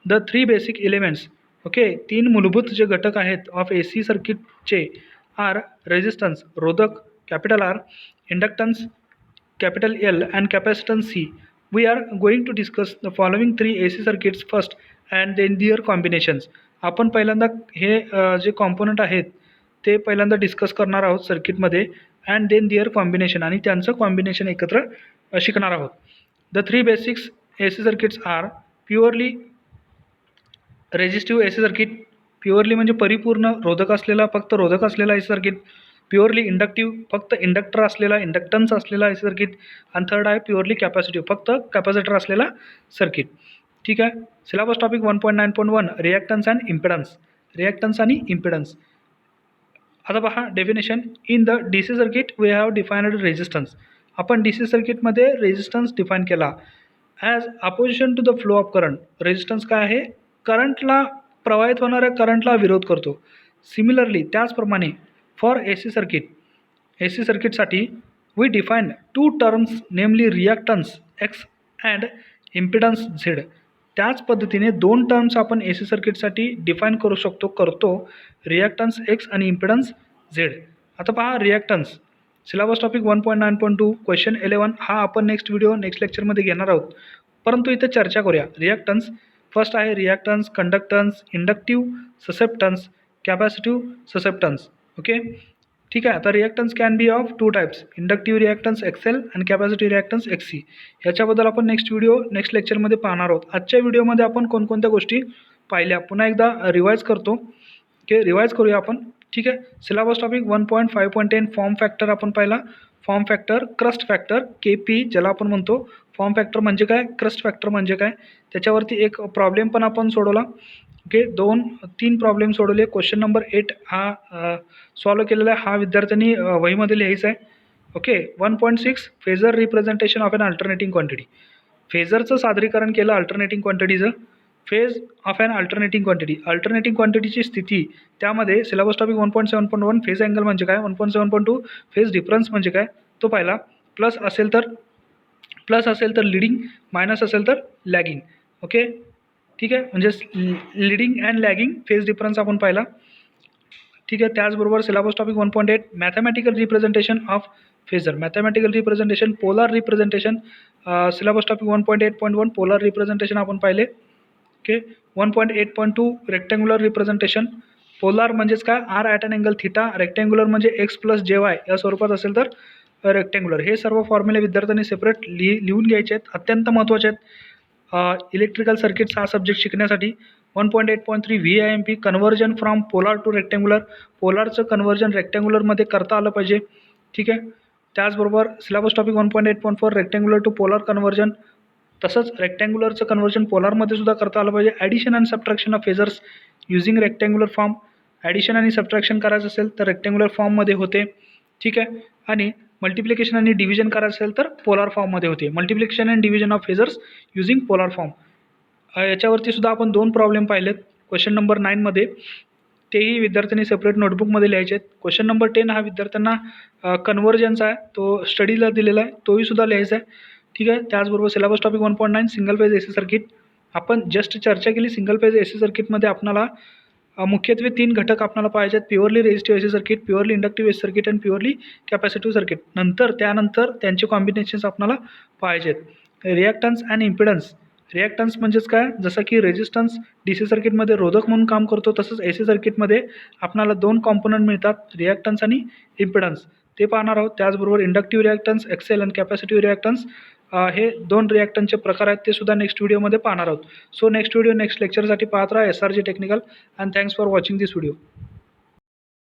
The 3 basic elements. ओके, 3 मूलभूत जे घटक आहेत ऑफ AC सर्किटचे आर रेजिस्टन्स रोधक capital R, inductance capital L and capacitance C. We are going to discuss the following 3 AC circuits first and then their combinations. आपण पहिल्यांदा हे जे कॉम्पोनंट आहेत ते पहिल्यांदा डिस्कस करणार आहोत सर्किटमध्ये अँड देन दिअर कॉम्बिनेशन, आणि त्यांचं कॉम्बिनेशन एकत्र शिकणार आहोत. The 3 basics AC circuits are purely resistive AC circuit, purely म्हणजे परिपूर्ण रोधक असलेला, फक्त रोधक असलेला AC सर्किट. प्युअरली इंडक्टिव्ह, फक्त इंडक्टर असलेला, इंडक्टन्स असलेला AC सर्किट. आणि थर्ड आहे प्युअरली कॅपॅसिटिव्ह, फक्त कॅपॅसिटर असलेला सर्किट. ठीक आहे. Syllabus topic 1.9.1 reactance and impedance. Reactance आणि इम्पिडन्स. आता पहा definition. In the DC circuit we have defined resistance. आपण DC सर्किटमध्ये रेजिस्टन्स डिफाईन केला as opposition to the flow of current. Resistance काय आहे? करंटला, प्रवाहित होणाऱ्या करंटला विरोध करतो. सिमिलरली त्याचप्रमाणे फॉर AC सर्किट, AC सर्किटसाठी वी डिफाईन 2 टर्म्स नेमली reactance X and impedance Z. त्याच पद्धतीने 2 टर्म्स आपण AC सर्किटसाठी डिफाईन करतो रिॲक्टन्स X आणि इम्पिडन्स Z. आता पहा रिॲक्टन्स. सिलेबस टॉपिक 1.9.2 क्वेश्चन 11 हा आपण नेक्स्ट लेक्चरमध्ये घेणार आहोत, परंतु इथे चर्चा करूया. रिॲक्टन्स फर्स्ट आहे reactance, conductance, inductive susceptance, capacitive susceptance. Okay, ठीक आहे. आता reactance can be of 2 types, inductive reactance XL आणि कॅपॅसिटिव्ह रिॲक्टन्स XC. याच्याबद्दल आपण नेक्स्ट लेक्चरमध्ये पाहणार आहोत. आजच्या व्हिडिओमध्ये आपण कोणकोणत्या गोष्टी पाहिल्या पुन्हा एकदा रिवाईज करतो. ओके, रिवाईज करूया आपण. ठीक आहे. सिलेबस टॉपिक 1.5.10 फॉर्म फॅक्टर आपण पाहिला. Form factor, crust factor, KP ज्याला आपण म्हणतो. फॉर्म फॅक्टर म्हणजे काय, क्रस्ट फॅक्टर म्हणजे काय, त्याच्यावरती एक प्रॉब्लेम पण आपण सोडवला. ओके, 2-3 प्रॉब्लेम सोडवले. क्वेश्चन नंबर 8 हा सॉल्व केलेला आहे. हा विद्यार्थ्यांनी वहीमध्ये लिहायचा आहे. Okay. 1.6 phasor representation of an alternating quantity. फेजरचं सादरीकरण केलं अल्टरनेटिंग क्वांटिटीचं. Phase of an alternating quantity, alternating क्वांटिटीची स्थिती. त्यामध्ये सिलेबस टॉपिक 1.7.1 फेज अँगल म्हणजे काय, 1.7.2 फेज डिफरन्स म्हणजे काय तो पाहिला. प्लस असेल तर लिडिंग, मायनस असेल तर लॅगिंग. ओके, ठीक आहे. म्हणजे leading and lagging phase difference आपण पाहिला. ठीक आहे. त्याचबरोबर syllabus topic 1.8 mathematical representation of phasor. Mathematical representation, polar representation. Syllabus topic 1.8.1 polar representation आपण पाहिले. ओके. 1.8.2 rectangular representation. पोलार म्हणजेच काय, R at an angle theta. Rectangular म्हणजे X + JY या स्वरूपात असेल तर रेक्टँग्युलर. हे सर्व फॉर्म्युले विद्यार्थ्यांनी सेपरेट लिहून घ्यायचे आहेत, अत्यंत महत्त्वाचे आहेत इलेक्ट्रिकल सर्किट्स हा सब्जेक्ट शिकण्यासाठी. 1.8.3 VIMP conversion from polar to rectangular. पोलारचं कन्व्हर्जन रेक्टँग्युलरमध्ये करता आलं पाहिजे. ठीक आहे. त्याचबरोबर syllabus topic 1.8.4 rectangular to polar conversion. तसंच रेक्टँग्युलरचं कन्व्हर्जन पोलारमध्ये सुद्धा करता आलं पाहिजे. Addition and subtraction of phasors using rectangular form. Addition आणि सबट्रॅक्शन करायचं असेल तर रेक्टँग्युलर फॉर्ममध्ये होते. ठीक आहे. आणि मल्टिप्लिकेशन आणि डिव्हिजन करायचं असेल तर पोलार फॉर्ममध्ये होते. Multiplication and division of phasors using polar form. याच्यावरती सुद्धा आपण 2 प्रॉब्लेम पाहिलेत क्वेश्चन नंबर 9मध्ये. तेही विद्यार्थ्यांनी सेपरेट नोटबुकमध्ये लिहायचे आहेत. क्वेश्चन नंबर 10 हा विद्यार्थ्यांना कन्व्हर्जनचा आहे, तो स्टडीला दिलेला आहे, तोही सुद्धा लिहायचा आहे. ठीक आहे. त्याचबरोबर syllabus topic 1.9 single phase AC circuit. आपण जस्ट चर्चा केली. सिंगल फेज AC सर्किटमध्ये आपणाला मुख्यत्वे 3 घटक आपल्याला पाहिजे आहेत. Purely resistive AC circuit, purely inductive AC circuit आणि प्युअरली कॅपॅसिटिव्ह सर्किट. त्यानंतर त्यांचे कॉम्बिनेशन्स आपल्याला पाहिजे आहेत. Reactance and impedance. रिॲक्टन्स म्हणजेच काय, जसं की रेजिस्टन्स DC सर्किटमध्ये रोधक म्हणून काम करतो, तसंच AC सर्किटमध्ये आपल्याला 2 कॉम्पोनंट मिळतात, रिॲक्टन्स आणि इम्पिडन्स. ते पाहणार आहोत. त्याचबरोबर इंडक्टिव्ह रिॲक्टन्स XL आणि कॅपॅसिटिव्ह रिॲक्टन्स हे 2 रिॲक्टन्सचे प्रकार आहेत, ते सुद्धा नेक्स्ट व्हिडिओमध्ये पाहणार आहोत. सो नेक्स्ट लेक्चरसाठी पाहत राहा SRG technical. And thanks for watching this video.